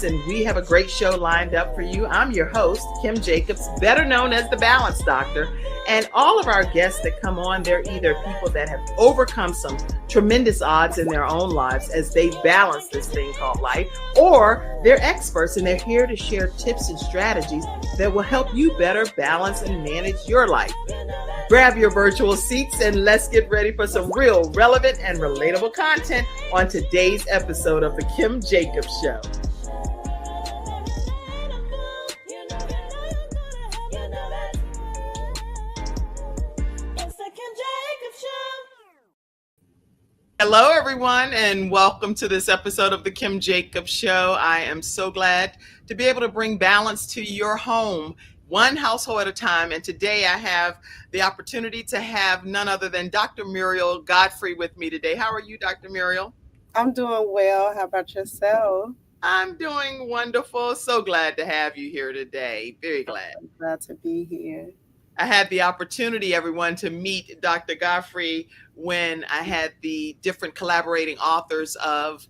And we have a great show lined up for you. I'm your host, Kim Jacobs, better known as the Balance Doctor. And all of our guests that come on, they're either people that have overcome some tremendous odds in their own lives as they balance this thing called life, or they're experts and they're here to share tips and strategies that will help you better balance and manage your life. Grab your virtual seats and let's get ready for some real, relevant, and relatable content on today's episode of The Kim Jacobs Show. Hello, everyone, and welcome to this episode of The Kim Jacobs Show. I am so glad to be able to bring balance to your home, one household at a time. And today I have the opportunity to have none other than Dr. Muriel Godfrey with me today. How are you, Dr. Muriel? I'm doing well. How about yourself? I'm doing wonderful. So glad to have you here today. Very glad. I'm glad to be here. I had the opportunity, everyone, to meet Dr. Godfrey when I had the different collaborating authors of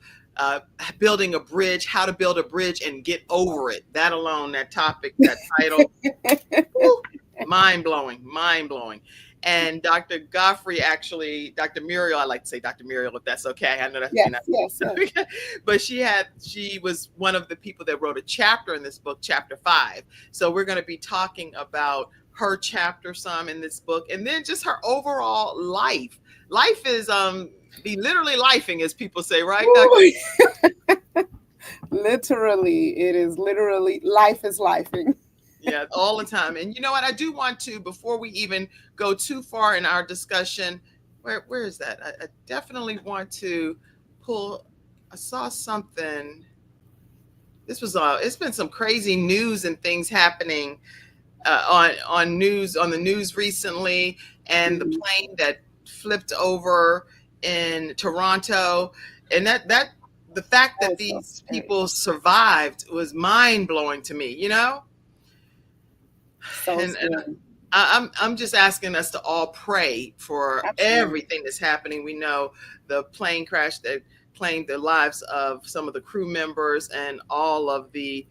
Building a Bridge, How to Build a Bridge and Get Over It. That alone, that topic, that title, mind-blowing. And Dr. Godfrey, actually, Dr. Muriel, I like to say Dr. Muriel, if that's okay. I know that's yes. But she was one of the people that wrote a chapter in this book, chapter 5. So we're going to be talking about her chapter some in this book, and then just her overall life. Life is be literally lifing, as people say, right? Literally, it is literally life is lifing. Yeah, all the time. And you know what? I do want to, before we even go too far in our discussion, where is that? I definitely want to I saw something. This was it's been some crazy news and things happening on the news recently, and the plane that flipped over in Toronto, and that the fact that these people survived was mind-blowing to me, you know. And I'm just asking us to all pray for everything that's happening. We know the plane crash that claimed the lives of some of the crew members and all of the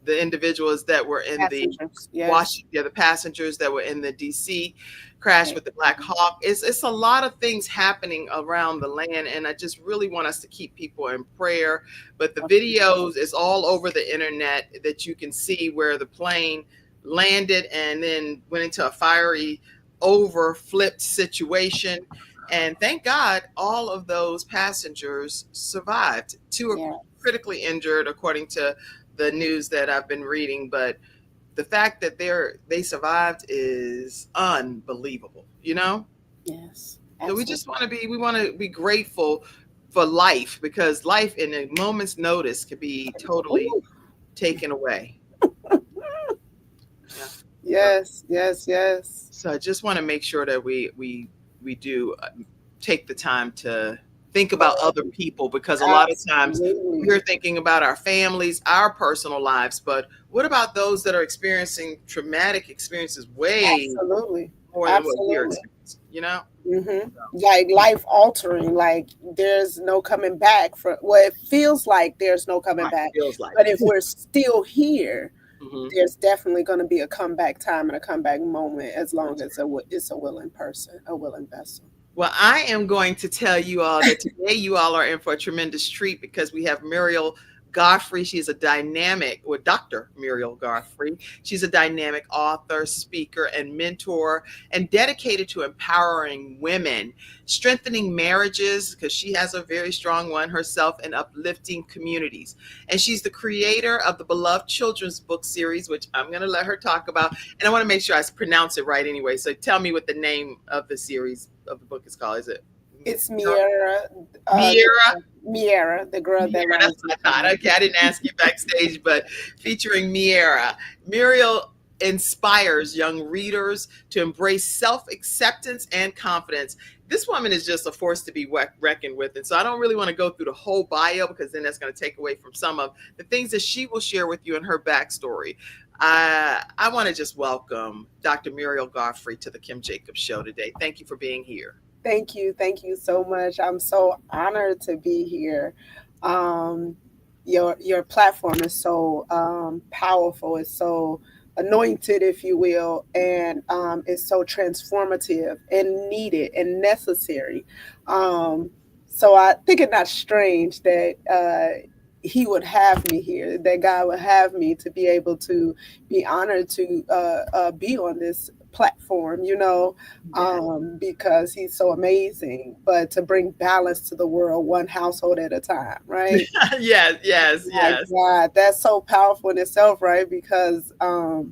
individuals that were in the passengers that were in the DC crash with the Black Hawk. It's a lot of things happening around the land, and I just really want us to keep people in prayer. But the videos is all over the internet that you can see where the plane landed and then went into a fiery flipped situation. And thank God all of those passengers survived. 2 are critically injured, according to the news that I've been reading, but the fact that they survived is unbelievable, you know? Yes. Absolutely. So we want to be grateful for life, because life in a moment's notice could be totally taken away. Yes. So I just want to make sure that we do take the time to think about other people, because a lot of times we're thinking about our families, our personal lives, but what about those that are experiencing traumatic experiences way more than what we're experiencing, you know? Mm-hmm. Like life altering, like there's no coming back it feels like there's no coming back. But if we're still here, there's definitely going to be a comeback time and a comeback moment, as long as it's a willing person, a willing vessel. Well, I am going to tell you all that today you all are in for a tremendous treat, because we have Muriel Godfrey. She's a dynamic, or Dr. Muriel Godfrey. She's a dynamic author, speaker, and mentor, and dedicated to empowering women, strengthening marriages, because she has a very strong one herself, and uplifting communities. And she's the creator of the beloved children's book series, which I'm going to let her talk about. And I want to make sure I pronounce it right anyway. So tell me what the name of the series of the book is called. Is it? It's Miera. Miera, the girl that that's what I thought. Okay, I didn't ask you backstage, but featuring Miera. Muriel inspires young readers to embrace self-acceptance and confidence. This woman is just a force to be reckoned with. And so I don't really want to go through the whole bio, because then that's going to take away from some of the things that she will share with you in her backstory. I want to just welcome Dr. Muriel Godfrey to the Kim Jacobs Show today. Thank you for being here. Thank you so much. I'm so honored to be here. your platform is so powerful. It's so anointed, if you will, and it's so transformative and needed and necessary. So I think it not strange that he would have me here, that God would have me to be able to be honored to be on this platform, because he's so amazing. But to bring balance to the world, one household at a time, right? My Yes. God, that's so powerful in itself, right? Because I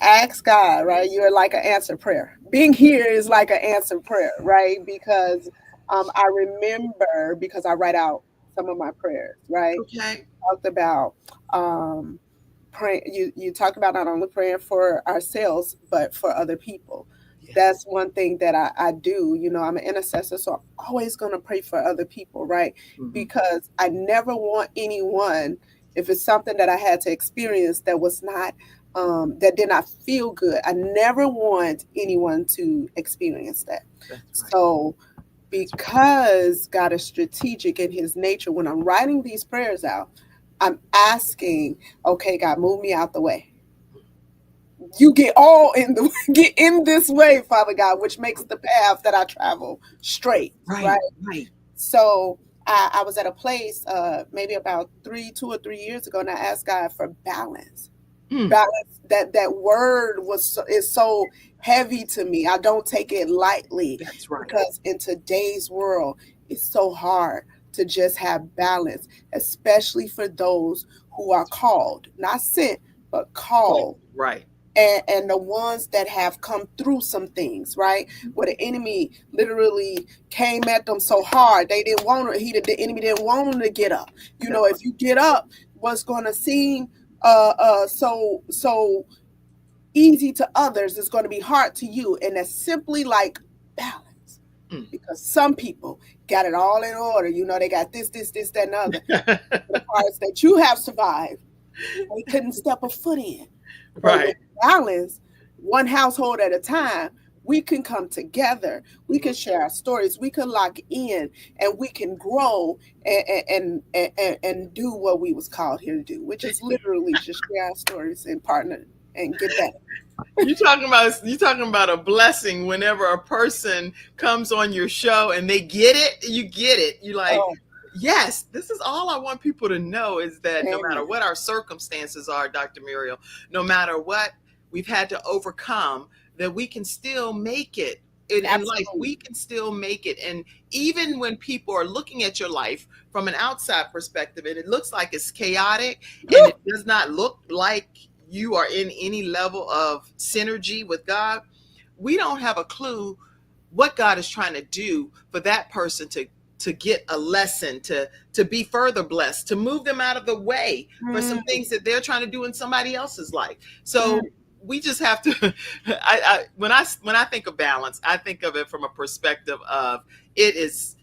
ask God, right? You're like an answered prayer. Being here is like an answered prayer, right? Because I remember, because I write out some of my prayers, right? Okay. Talked about um, praying. You talked about not only praying for ourselves, but for other people. Yes. That's one thing that I do. I'm an intercessor, so I'm always going to pray for other people, right? Mm-hmm. Because I never want anyone, if it's something that I had to experience that was not, that did not feel good, I never want anyone to experience that. That's right. So, That's right. because God is strategic in his nature, when I'm writing these prayers out, I'm asking, okay, God, move me out the way. You get all in the get in this way, Father God, which makes the path that I travel straight, right? Right. Right. So I was at a place maybe about 2 or 3 years ago, and I asked God for balance. Mm. Balance. That word is so heavy to me. I don't take it lightly, That's right. because in today's world, it's so hard to just have balance, especially for those who are called, not sent, but Oh, called, right. and the ones that have come through some things, right? Where the enemy literally came at them so hard they didn't want to. The enemy didn't want them to get up. That's If you get up, what's going to seem so easy to others is going to be hard to you, and that's simply like balance. right. Because some people got it all in order. They got this, that, and other. Mm. The parts that you have survived, they couldn't step a foot in. But Right. with balance, one household at a time, we can come together. We can share our stories. We can lock in, and we can grow and do what we was called here to do, which is literally just share our stories and partner and get better. You talking about a blessing whenever a person comes on your show and they get it, you get it. You like, Oh, yes, this is all I want people to know is that no matter amen. what our circumstances are, Dr. Muriel, no matter what we've had to overcome, that we can still make it. In life, Absolutely. we can still make it. And even when people are looking at your life from an outside perspective and it looks like it's chaotic and Woo! it does not look like you are in any level of synergy with God, we don't have a clue what God is trying to do for that person to get a lesson, to be further blessed, to move them out of the way for some Mm, things that they're trying to do in somebody else's life. mm, So we just have to when I think of balance, I think of it from a perspective of it is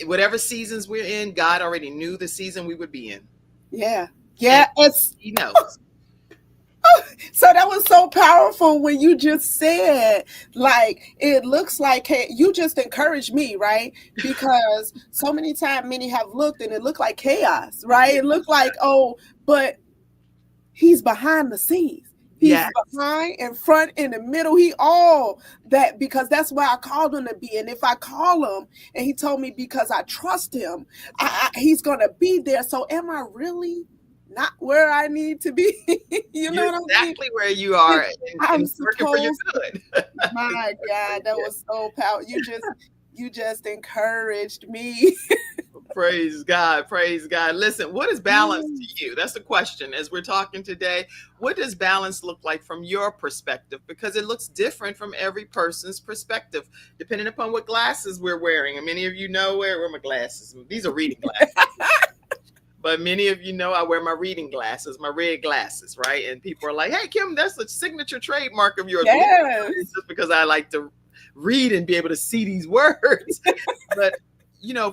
whatever seasons we're in, God already knew the season we would be in. yeah. And Yeah. It's he knows. so that was so powerful when you just said, like, it looks like, hey, you just encouraged me, right? Because so many times many have looked and it looked like chaos, right? It looked like, oh, but he's behind the scenes. He's Yes. behind, in front, in the middle. He all that, because that's where I called him to be. And if I call him and he told me, because I trust him, That's right. he's going to be there. So am I really not where I need to be? You know You're what I mean? exactly where you are, and I'm it's working for your supposed to. good. My It's working for God, your that good. was so powerful. You just encouraged me. Praise God. Praise God. Listen, what is balance to you? That's the question as we're talking today. What does balance look like from your perspective? Because it looks different from every person's perspective, depending upon what glasses we're wearing. And many of you know where my glasses. These are reading glasses. But many of you know I wear my reading glasses, my red glasses, right? And people are like, hey, Kim, that's a signature trademark of yours. Believe it or not, it's Yes. just because I like to read and be able to see these words. But,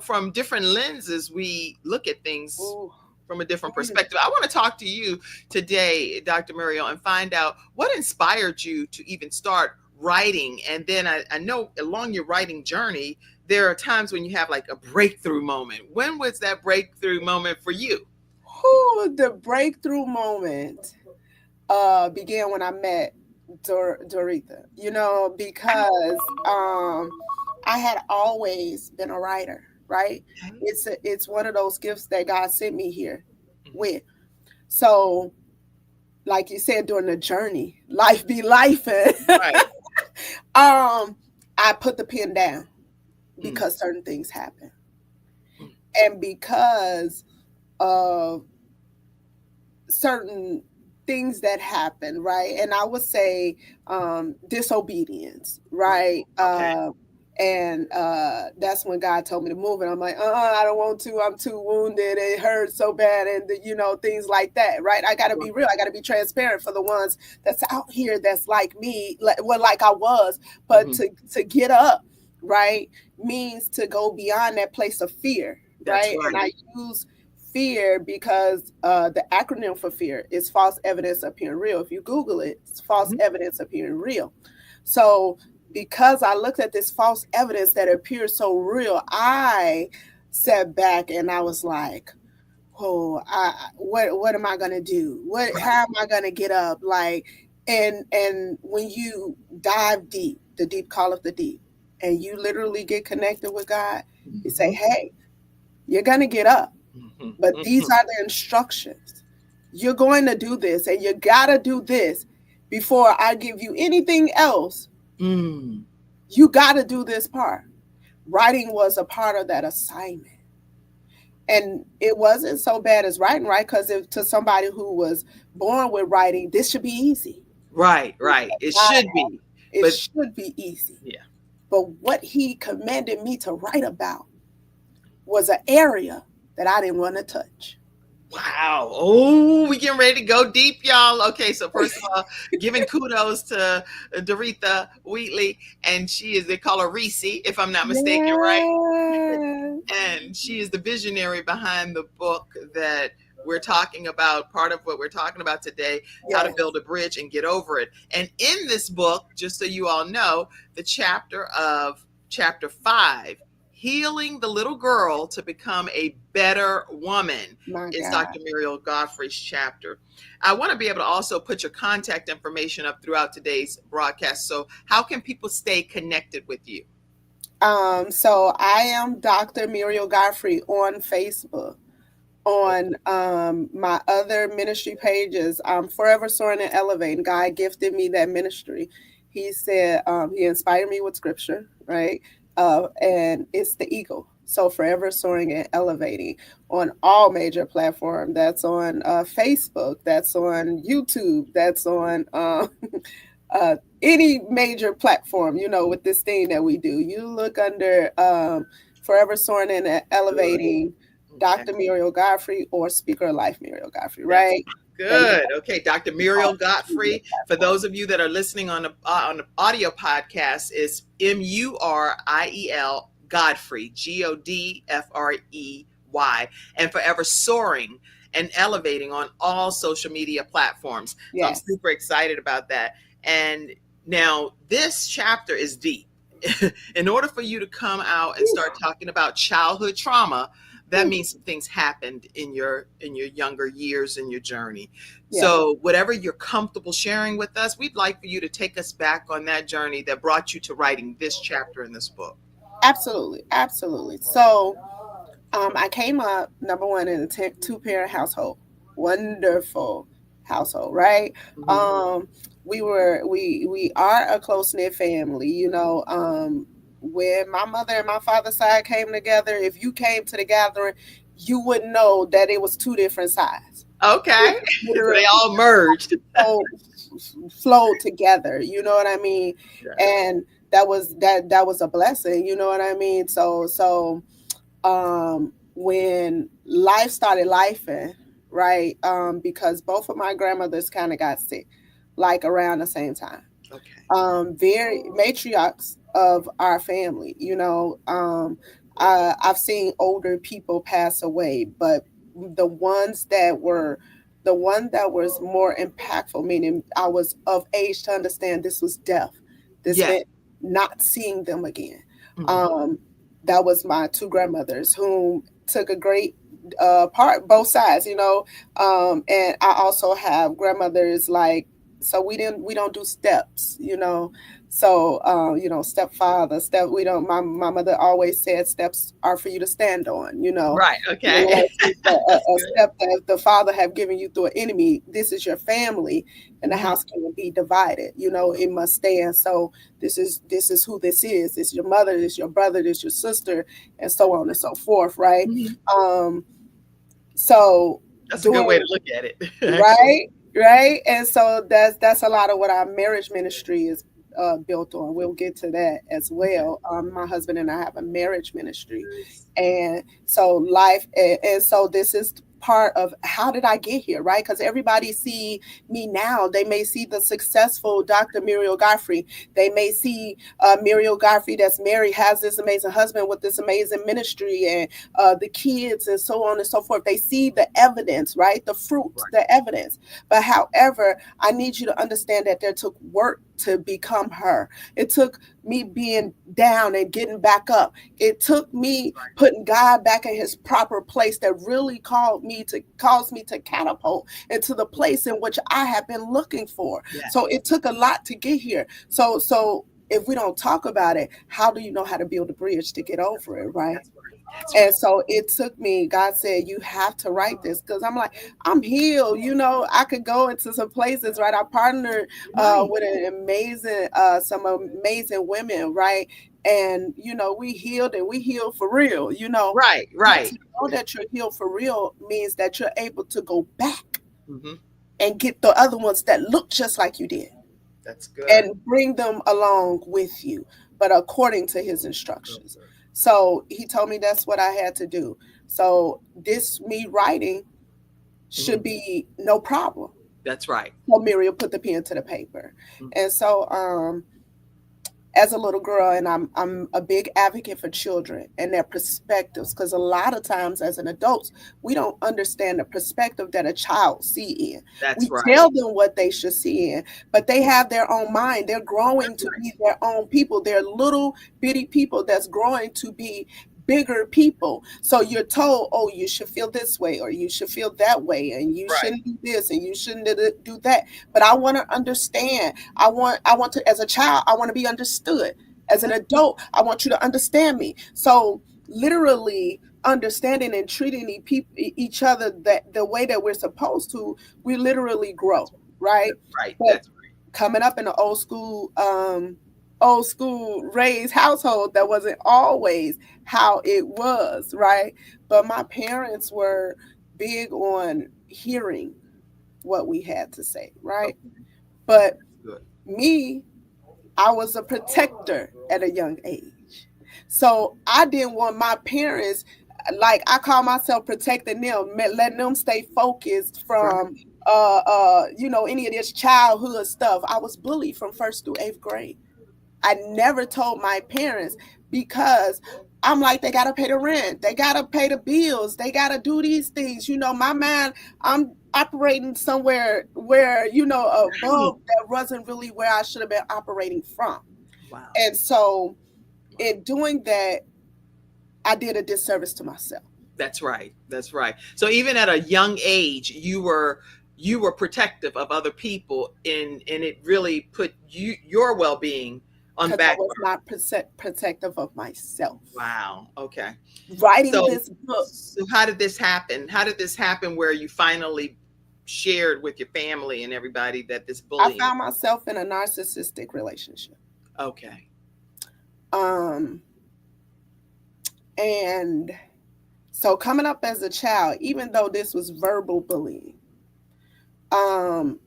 from different lenses, we look at things Ooh. from a different Mm. perspective. I want to talk to you today, Dr. Muriel, and find out what inspired you to even start writing. And then I know along your writing journey there are times when you have like a breakthrough moment. When was that breakthrough moment for you? The breakthrough moment began when I met Doretha, because I had always been a writer, right? It's one of those gifts that God sent me here with. So, like you said, during the journey, life be life. Right. I put the pen down because certain things happen. And because of certain things that happen, right? And I would say disobedience, right? Okay. And that's when God told me to move. And I'm like, I don't want to. I'm too wounded. It hurts so bad. And, things like that, right? I got to be real. I got to be transparent for the ones that's out here that's like me, like I was. But to get up, right, means to go beyond that place of fear, right? And I use fear because the acronym for fear is false evidence appearing real. If you Google it, it's false evidence appearing real. So because I looked at this false evidence that appears so real, I sat back and I was like, oh, what am I gonna do? How am I gonna get up? Like, and when you dive deep, the deep calleth the deep, and you literally get connected with God, you say, hey, you're gonna get up. But these are the instructions. You're going to do this, and you got to do this before I give you anything else. You got to do this part. Writing was a part of that assignment. And it wasn't so bad as writing, right? Because to somebody who was born with writing, this should be easy. Right. It should be. It should be easy. Yeah. But what he commanded me to write about was an area that I didn't want to touch. Wow. Oh, we getting ready to go deep, y'all. Okay, so first of all, giving kudos to Doretha Wheatley, and they call her Reese, if I'm not mistaken, right? And she is the visionary behind the book that we're talking about, part of what we're talking about today, how to build a bridge and get over it. And in this book, just so you all know, the chapter 5, Healing the Little Girl to Become a Better Woman, is Dr. Muriel Godfrey's chapter. I want to be able to also put your contact information up throughout today's broadcast. So how can people stay connected with you? So I am Dr. Muriel Godfrey on Facebook. On my other ministry pages, Forever Soaring and Elevating. God gifted me that ministry. He said he inspired me with scripture, right? And it's the eagle. So Forever Soaring and Elevating on all major platforms. That's on Facebook. That's on YouTube. That's on any major platform, with this thing that we do. You look under Forever Soaring and Elevating, Dr. Muriel Godfrey or Speaker of Life Muriel Godfrey, right? Good. Okay, Dr. Muriel Godfrey. For those of you that are listening on the audio podcast, is Muriel Godfrey, Godfrey, and Forever Soaring and Elevating on all social media platforms. So I'm super excited about that. And now this chapter is deep. In order for you to come out and start talking about childhood trauma, that means some things happened in your younger years in your journey. Yeah. So whatever you're comfortable sharing with us, we'd like for you to take us back on that journey that brought you to writing this chapter in this book. Absolutely. So I came up, number one, in a 2-parent household. Wonderful household, right? We are a close-knit family, when my mother and my father's side came together, if you came to the gathering, you would know that it was 2 different sides. Okay. They all merged. Flowed together, you know what I mean? Yeah. And that was a blessing, you know what I mean? So when life started lifing, right? Because both of my grandmothers kind of got sick, like around the same time. Okay. Very matriarchs of our family, I've seen older people pass away, but the one that was more impactful, meaning I was of age to understand this was death. This meant not seeing them again. That was my two grandmothers, whom took a great part, both sides, and I also have grandmothers like, so we don't do steps, so stepfather, we don't, my mother always said steps are for you to stand on, Right. Okay. unless it's That's a good. step that the father have given you through an enemy. This is your family, and the Mhm. house can't be divided, it must stand. So this is who this is. This is your mother, this is your brother, this is your sister, and so on and so forth, right? Mhm. um so That's a good way doing to look at it, actually. right, right. And so that's a lot of what our marriage ministry is built on. We'll get to that as Okay. well. My husband and I have a marriage ministry, Nice. and so life, and so this is part of how did I get here, right? Because everybody see me now. They may see the successful Dr. Muriel Godfrey. They may see Muriel Godfrey that's married, has this amazing husband with this amazing ministry, and the kids, and so on and so forth. They see the evidence, right? The fruit, Right. the evidence. But however, I need you to understand that there took work to become her. It took me being down and getting back up. It took me Right. putting God back in his proper place that really caused me to catapult into the place in which I have been looking for. So Yes. it took a lot to get here. So if we don't talk about it, how do you know how to build a bridge to get That's over it, right. right? That's right. That's And right. so it took me, God said, you have to write this, because I'm like, I'm healed. I could go into some places, right? I partnered Right. with some amazing women, right? And, we healed, and we healed for real, Right. But to Right. know that you're healed for real means that you're able to go back Hmm. and get the other ones that look just like you did That's good. and bring them along with you, but according to his Real instructions. good. So he told me that's what I had to do. So this me writing Hmm. should be no problem. That's right. So Muriel put the pen to the paper. Mhm. And so as a little girl, and I'm a big advocate for children and their perspectives, because a lot of times as an adult we don't understand the perspective that a child see in. That's We right. tell them what they should see in, but they have their own mind. They're growing That's to right. be their own people. They're little bitty people that's growing to be bigger people. So you're told, oh, you should feel this way, or you should feel that way, and you Right. shouldn't do this, and you shouldn't do that. But I want to understand. I want to, as a child, I want to be understood. As an That's adult, I want you to understand me. So literally understanding and treating each other that the way that we're supposed to, we literally that's grow, right? right. But That's right. coming up in an old school raised household, that wasn't always how it was, right? But my parents were big on hearing what we had to say, right? Okay. But That's good. me, I was a protector at a young age. So I didn't want my parents, like I call myself protecting them, letting them stay focused from Right. any of this childhood stuff. I was bullied from first through eighth grade. I never told my parents, because I'm like, they gotta pay the rent, they gotta pay the bills, they gotta do these things. My mind, I'm operating somewhere where, Right. above that wasn't really where I should have been operating from. Wow. And so Wow. in doing that, I did a disservice to myself. That's right. That's right. So even at a young age, you were protective of other people, and it really put your well-being on Because I back was burner. not protective of myself. Wow. Okay. Writing So this book, so how did this happen? How did this happen where you finally shared with your family and everybody that this I bullying? found myself in a narcissistic relationship. Okay. Um, and so coming up as a child, even though this was verbal bullying, um,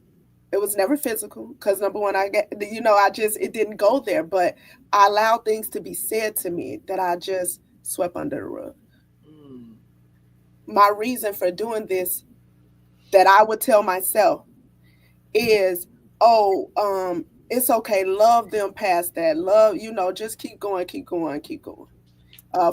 it was never physical, because number one, it didn't go there, but I allowed things to be said to me that I just swept under the rug. Mm. My reason for doing this, that I would tell myself, is, oh, it's okay, love them past that. Love, just keep going, keep going, keep going.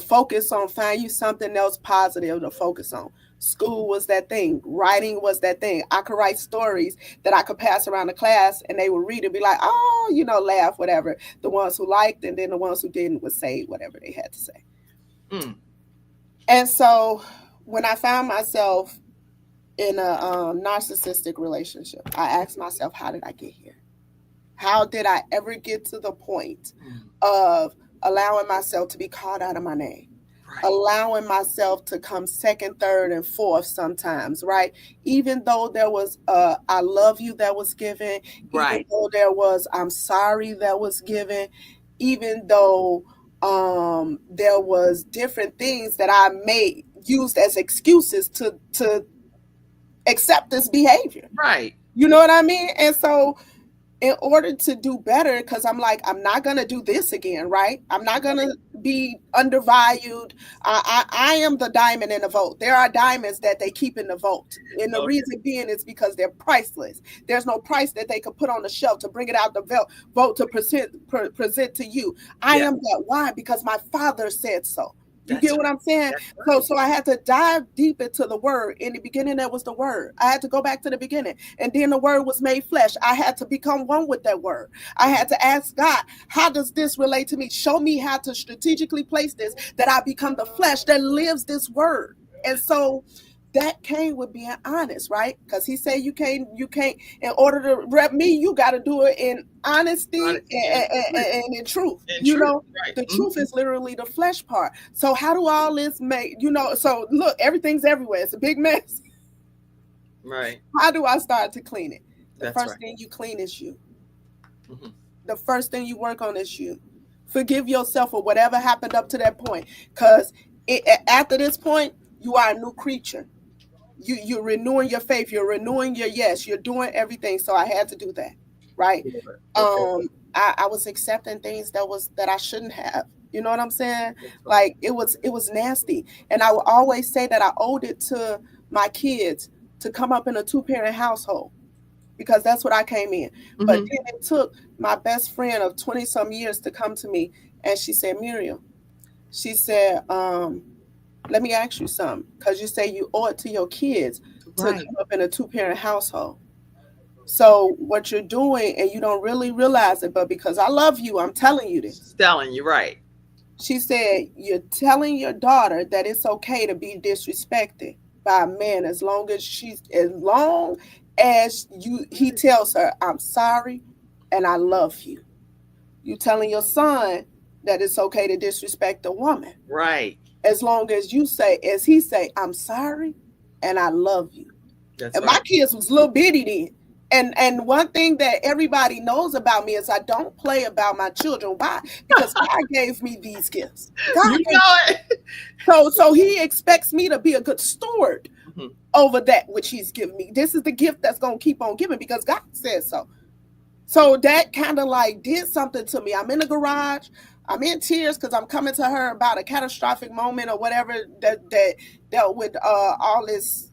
Focus on, find you something else positive to focus on. School was that thing. Writing was that thing. I could write stories that I could pass around the class, and they would read and be like, oh, laugh, whatever. The ones who liked, and then the ones who didn't would say whatever they had to say. Mm. And so when I found myself in a narcissistic relationship, I asked myself, how did I get here? How did I ever get to the point of allowing myself to be called out of my name? Right. Allowing myself to come second, third, and fourth sometimes, right? Even though there was I love you that was given, right. Even though there was I'm sorry that was given, even though there was different things that I made used as excuses to accept this behavior. Right. You know what I mean? And so in order to do better, because I'm like, I'm not going to do this again, right? I'm not going to be undervalued. I am the diamond in the vault. There are diamonds that they keep in the vault. And the reason being is because they're priceless. There's no price that they could put on the shelf to bring it out the vault to present to you. I am that. Why? Because my father said so. You get what I'm saying? Right. So I had to dive deep into the word. In the beginning, there was the word. I had to go back to the beginning. And then the word was made flesh. I had to become one with that word. I had to ask God, how does this relate to me? Show me how to strategically place this, that I become the flesh that lives this word. And so that came with being honest, right? Because he said you can't, in order to rep me, you got to do it in honesty and in truth. Right. The truth is literally the flesh part. So how do all this make, so look, everything's everywhere. It's a big mess. Right. How do I start to clean it? The first thing you clean is you. Mm-hmm. The first thing you work on is you. Forgive yourself for whatever happened up to that point. Because after this point, you are a new creature. You're renewing your faith. You're renewing your yes. You're doing everything. So I had to do that, right? Okay. I was accepting things that I shouldn't have. You know what I'm saying? Like it was nasty. And I would always say that I owed it to my kids to come up in a 2-parent household because that's what I came in. Mm-hmm. But then it took my best friend of 20 some years to come to me, and she said, Muriel, she said, let me ask you something, because you say you owe it to your kids to come up in a 2-parent household. So what you're doing, and you don't really realize it, but because I love you, I'm telling you this. She's telling you, right. She said, you're telling your daughter that it's okay to be disrespected by a man as long as he tells her, I'm sorry and I love you. You telling your son that it's okay to disrespect a woman. Right. As long as he say, I'm sorry and I love you. That's and right. My kids was little bitty then. And one thing that everybody knows about me is I don't play about my children. Why? Because God gave me these gifts. God so he expects me to be a good steward over that which he's given me. This is the gift that's going to keep on giving because God says so. So that kind of like did something to me. I'm in the garage. I'm in tears because I'm coming to her about a catastrophic moment or whatever that dealt with all this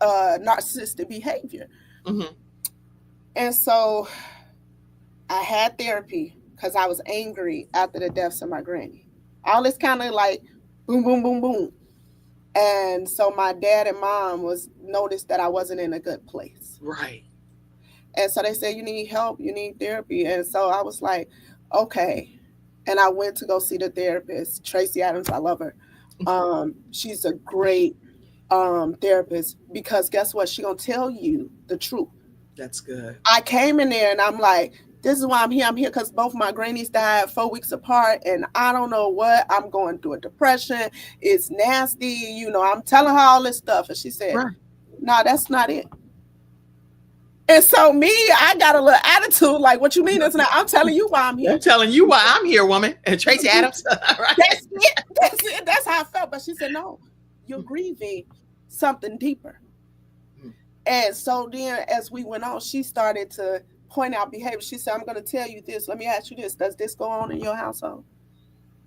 narcissistic behavior. Mm-hmm. And so I had therapy because I was angry after the deaths of my granny. All this kind of like boom, boom, boom, boom. And so my dad and mom noticed that I wasn't in a good place. Right. And so they said, you need help, you need therapy. And so I was like, okay. And I went to go see the therapist, Tracy Adams. I love her. She's a great therapist because guess what? She's going to tell you the truth. That's good. I came in there and I'm like, this is why I'm here. I'm here because both my grannies died 4 weeks apart. And I don't know what. I'm going through a depression. It's nasty. I'm telling her all this stuff. And she said, no, that's not it. And so I got a little attitude, like, what you mean? It's not, I'm telling you why I'm here. I'm telling you why I'm here, woman. And Tracy Adams. Right? That's it. That's how I felt. But she said, no, you're grieving something deeper. And so then as we went on, she started to point out behavior. She said, I'm going to tell you this. Let me ask you this. Does this go on in your household?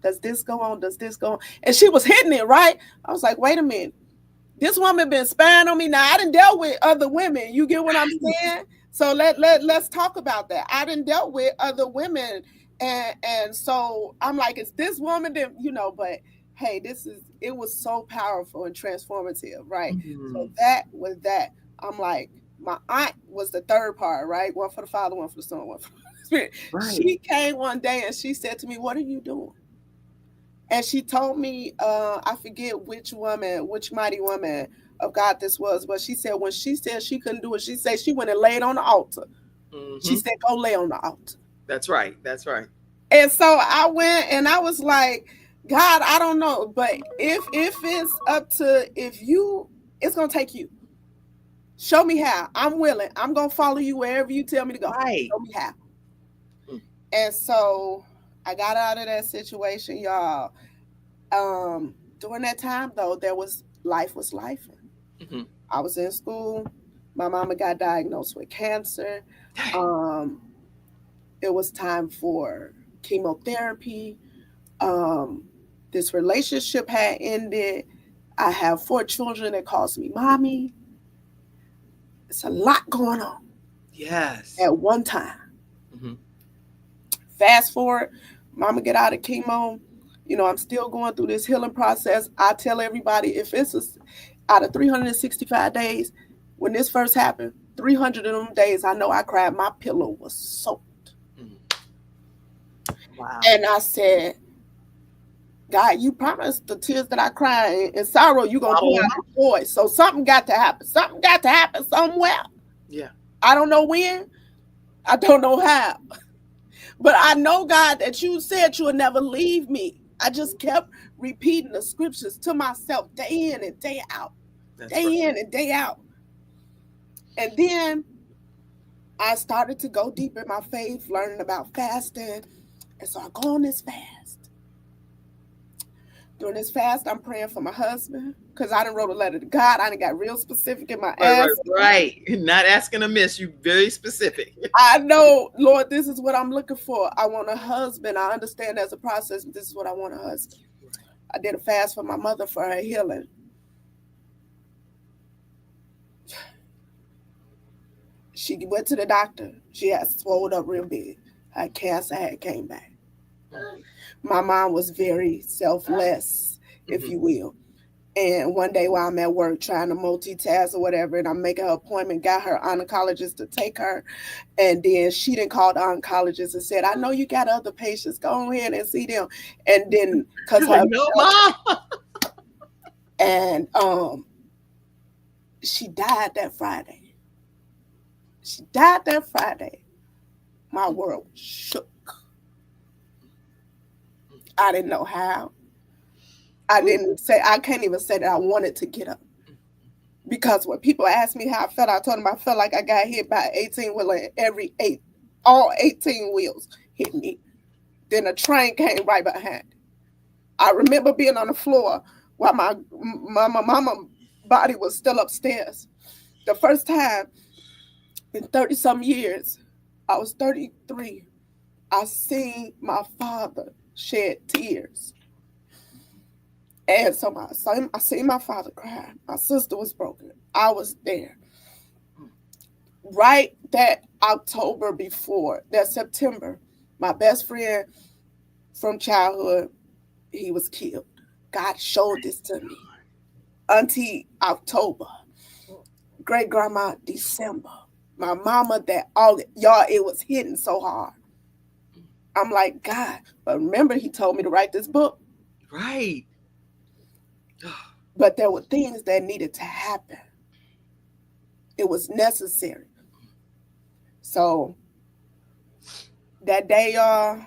Does this go on? Does this go on? And she was hitting it, right? I was like, wait a minute. This woman been spying on me. Now, I done dealt with other women. You get what I'm saying? So let's talk about that. I done dealt with other women. And so I'm like, is this woman that, but hey, it was so powerful and transformative, right? Mm-hmm. So that was that. I'm like, my aunt was the third part, right? One for the Father, one for the Son, one for the Spirit. Right. She came one day and she said to me, what are you doing? And she told me, I forget which mighty woman of God this was, but she said when she said she couldn't do it, she said she went and laid on the altar. She said, go lay on the altar. That's right. That's right. And so I went and I was like, God, I don't know, but if it's up to it's gonna take you. Show me how. I'm willing. I'm gonna follow you wherever you tell me to go. Right. Show me how. And so I got out of that situation, y'all. During that time though, life was life. I was in school. My mama got diagnosed with cancer. It was time for chemotherapy. This relationship had ended. I have 4 children that calls me mommy. It's a lot going on. Yes. At one time. Fast forward, mama get out of chemo. You know, I'm still going through this healing process. I tell everybody, if it's out of 365 days, when this first happened, 300 of them days, I know I cried. My pillow was soaked. Wow. And I said, God, you promised the tears that I cry in sorrow, you're going to pour out joy. So something got to happen. Something got to happen somewhere. Yeah. I don't know when. I don't know how. But I know, God, that you said you would never leave me. I just kept repeating the scriptures to myself day in and day out. In and day out. And then I started to go deep in my faith, learning about fasting. And so I go on this fast. During this fast, I'm praying for my husband because I done wrote a letter to God. I done got real specific in my answer. Right. Not asking amiss. You very specific. I know, Lord, this is what I'm looking for. I want a husband. I understand there's a process, but this is what I want, a husband. I did a fast for my mother for her healing. She went to the doctor. She had swelled up real big. Her cancer had came back. My mom was very selfless, if you will. And one day while I'm at work trying to multitask or whatever, and I'm making her appointment, got her oncologist to take her. And then she didn't call the oncologist and said, I know you got other patients. Go ahead and see them. And then, because her... No, Mom! And she died that Friday. My world shook. I didn't know how. I can't even say that I wanted to get up. Because when people ask me how I felt, I told them I felt like I got hit by an 18-wheeler and all 18 wheels hit me. Then a train came right behind. I remember being on the floor while my mama body was still upstairs. The first time in 30-some years, I was 33, I seen my father shed tears. And so I seen my father cry. My sister was broken. I was there. Right that October before, that September, my best friend from childhood, he was killed. God showed this to me. Auntie October. Great grandma December. My mama that August. Y'all, it was hitting so hard. I'm like, God, but remember he told me to write this book. Right. But there were things that needed to happen. It was necessary. So that day, y'all,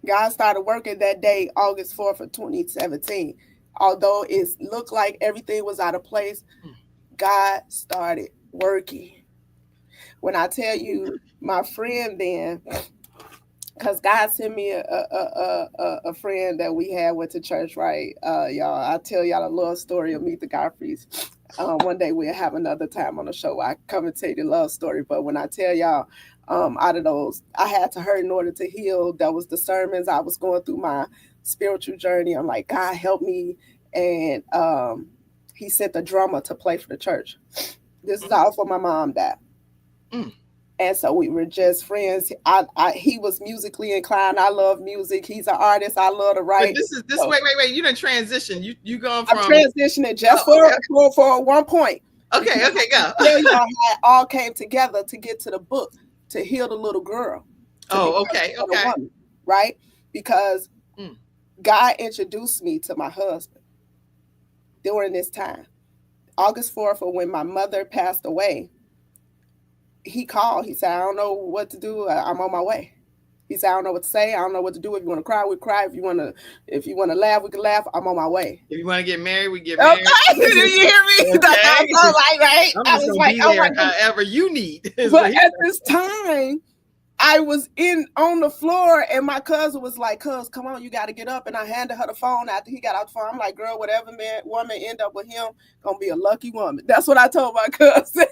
God started working that day, August 4th of 2017. Although it looked like everything was out of place, God started working. When I tell you, my friend then, because God sent me a friend that we had went to church, right? Y'all, I'll tell y'all a little story of Meet the Godfreys. One day we'll have another time on the show. I come and tell you the love story. But when I tell y'all, out of those, I had to hurt in order to heal. That was the sermons. I was going through my spiritual journey. I'm like, God, help me. And he sent the drummer to play for the church. This is all for my mom died. And so we were just friends. He was musically inclined. I love music. He's an artist. I love to write. But wait. You didn't transition. You going from... I'm transitioning just for 1 point. Okay, go. Y'all all came together to get to the book to heal the little girl. Okay. Woman, right? Because God introduced me to my husband during this time. August 4th, or when my mother passed away, he called. He said, I don't know what to do. I'm on my way. He said, I don't know what to say. I don't know what to do. If you want to cry, we cry. If you want to laugh, we can laugh. I'm on my way. If you want to get married, we get married. Okay. Did you hear me? Okay. That's how I felt like, right? I'm just gonna be there however you need. But at this time, I was on the floor, and my cousin was like, "Cuz, come on, you got to get up." And I handed her the phone after he got out the phone. I'm like, "Girl, whatever woman end up with him, gonna be a lucky woman." That's what I told my cousin.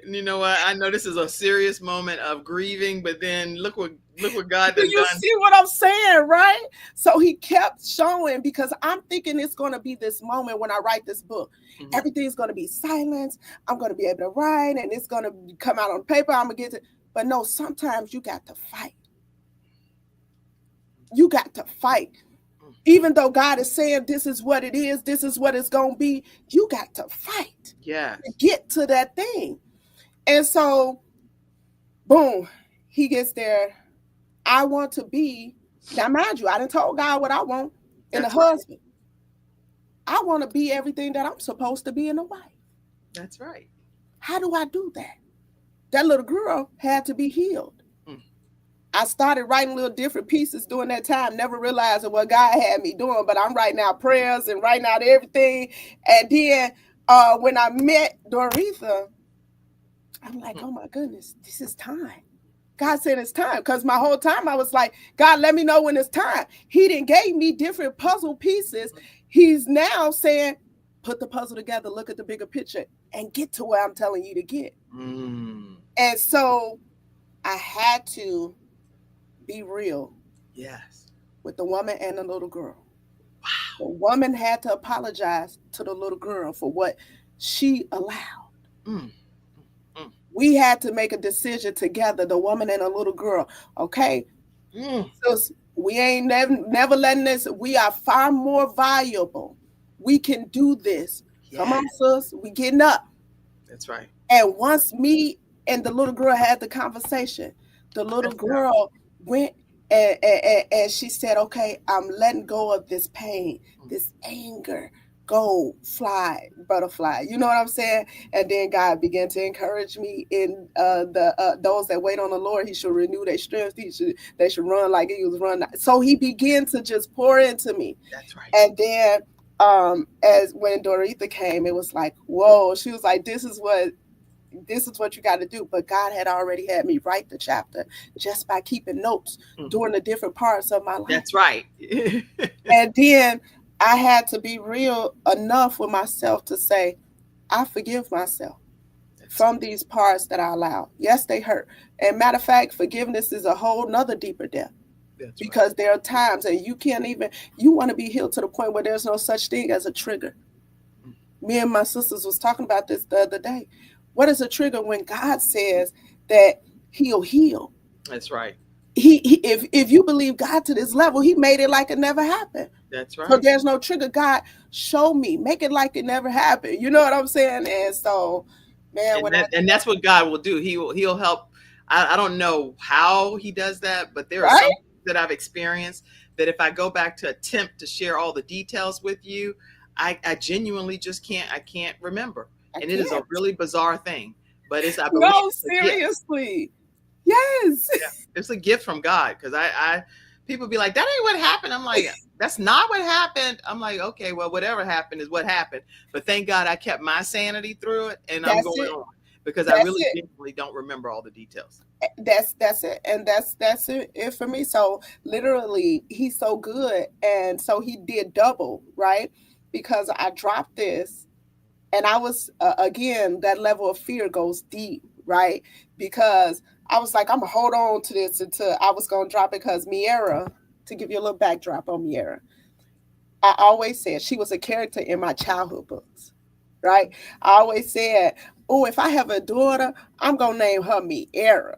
You know what? I know this is a serious moment of grieving, but then look what God has done. You see what I'm saying, right? So he kept showing, because I'm thinking it's going to be this moment when I write this book. Mm-hmm. Everything's going to be silence. I'm going to be able to write, and it's going to come out on paper. I'm going to get to. But no, sometimes you got to fight. You got to fight. Even though God is saying this is what it is, this is what it's going to be, you got to fight. Yeah. To get to that thing. And so, boom, he gets there. I want to be, now mind you, I done told God what I want in a husband. I want to be everything that I'm supposed to be in a wife. That's right. How do I do that? That little girl had to be healed. I started writing little different pieces during that time, never realizing what God had me doing, but I'm writing out prayers and writing out everything. And then when I met Doretha, I'm like, oh my goodness, this is time. God said it's time, because my whole time I was like, God, let me know when it's time. He didn't gave me different puzzle pieces. He's now saying, put the puzzle together, look at the bigger picture, and get to where I'm telling you to get. And so I had to be real. Yes. With the woman and the little girl. Wow. The woman had to apologize to the little girl for what she allowed. We had to make a decision together, the woman and a little girl. Okay. So we ain't never letting this. We are far more valuable. We can do this. Yes. Come on, sis. We getting up. That's right. And once me and the little girl had the conversation, the little girl went and she said, okay, I'm letting go of this pain, this anger. Go fly, butterfly. You know what I'm saying? And then God began to encourage me in those that wait on the Lord. He should renew their strength. They should run like eagles run. So he began to just pour into me. That's right. And then as when Doretha came, it was like, whoa. She was like, this is what you got to do. But God had already had me write the chapter just by keeping notes during the different parts of my life. That's right. And then I had to be real enough with myself to say, I forgive myself from these parts that I allowed. Yes, they hurt. And matter of fact, forgiveness is a whole nother deeper depth. That's because right. There are times and you want to be healed to the point where there's no such thing as a trigger. Me and my sisters was talking about this the other day. What is a trigger? When God says that he'll heal. That's right. If you believe God to this level, he made it like it never happened. That's right. So there's no trigger. God, show me, make it like it never happened. You know what I'm saying? And so, man, and that's what God will do. He'll help. I don't know how he does that, but there are some that I've experienced that if I go back to attempt to share all the details with you, I genuinely just can't. I can't remember, it is a really bizarre thing. But it's I believe no, seriously. Yes. Yeah, it's a gift from God, because I people be like, that ain't what happened. I'm like, that's not what happened. I'm like, okay, well, whatever happened is what happened. But thank God I kept my sanity through it, and I'm going on, because I really genuinely don't remember all the details. That's it. And that's it for me. So literally, he's so good. And so he did double, right? Because I dropped this, and I was, again, that level of fear goes deep, right? Because I was like, I'm going to hold on to this until I was going to drop it, because Miera, to give you a little backdrop on Miera, I always said she was a character in my childhood books, right? I always said, oh, if I have a daughter, I'm going to name her Miera.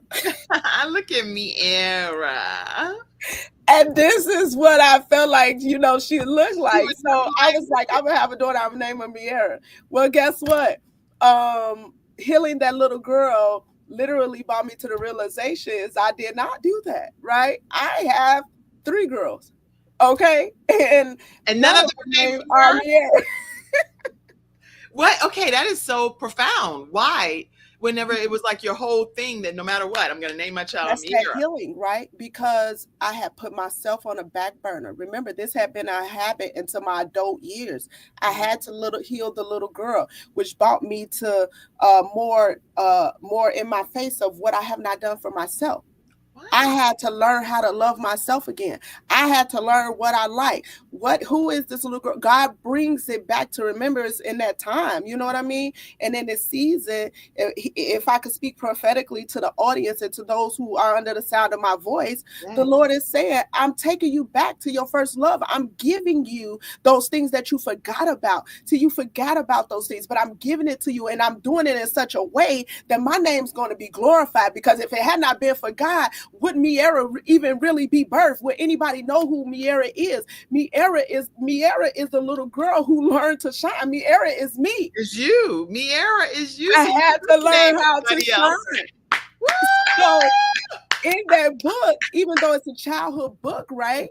Look at Miera. And this is what I felt like, she looked like. So I was like, I'm going to have a daughter, I'm going to name her Miera. Well, guess what? Healing that little girl literally brought me to the realization is I did not do that, right? I have 3 girls. Okay, and none of them names are Miera. What? Okay, that is so profound. Why? Whenever it was like your whole thing that no matter what, I'm going to name my child That's that Miera. healing, right? Because I had put myself on a back burner. Remember, this had been a habit into my adult years. I had to heal the little girl, which brought me to more in my face of what I have not done for myself. I had to learn how to love myself again. I had to learn what I like. Who is this little girl? God brings it back to remembrance in that time. You know what I mean? And in this season, if I could speak prophetically to the audience and to those who are under the sound of my voice, the Lord is saying, I'm taking you back to your first love. I'm giving you those things that you forgot about. So you forgot about those things, but I'm giving it to you, and I'm doing it in such a way that my name's going to be glorified, because if it had not been for God, would Miera even really be birthed? Would anybody know who Miera is? Miera is the little girl who learned to shine. Miera is me. It's you. Miera is you. I had to learn how to shine. So in that book, even though it's a childhood book, right?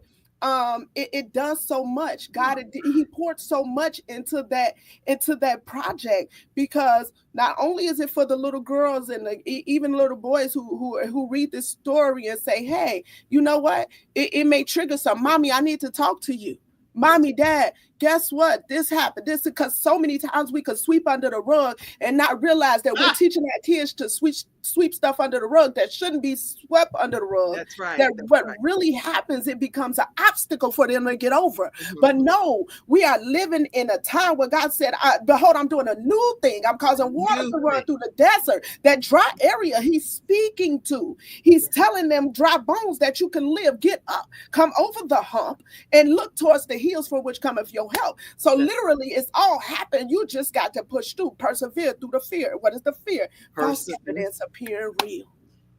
It does so much. God, he poured so much into that project, because not only is it for the little girls and even little boys who read this story and say, hey, you know what? It may trigger some. Mommy, I need to talk to you. Mommy, Dad, guess what? This happened. This is because so many times we could sweep under the rug and not realize that we're teaching our kids to sweep stuff under the rug that shouldn't be swept under the rug. That's right. Really happens, it becomes an obstacle for them to get over. But no, we are living in a time where God said, behold, I'm doing a new thing. I'm causing water to run through the desert. That dry area he's speaking to. He's telling them dry bones that you can live. Get up, come over the hump, and look towards the hills for which cometh your help. So literally, it's all happened. You just got to push through, persevere through the fear. What is the fear? False evidence appearing real.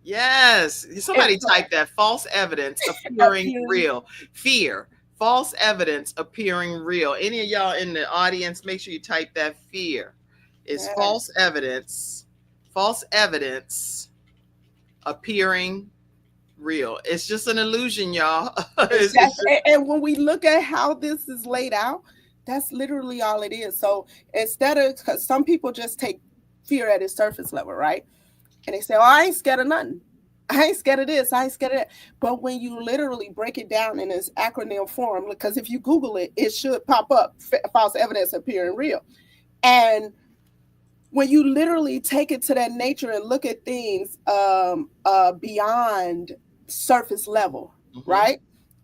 Yes. Somebody type that. False evidence appearing real. Fear. False evidence appearing real. Any of y'all in the audience, make sure you type that. Fear is false evidence. False evidence appearing real. It's just an illusion, y'all. And when we look at how this is laid out, that's literally all it is. So instead of, because some people just take fear at its surface level, right? And they say, oh, I ain't scared of nothing. I ain't scared of this. I ain't scared of that. But when you literally break it down in its acronym form, because if you Google it, it should pop up, false evidence appearing real. And when you literally take it to that nature and look at things beyond surface level, right?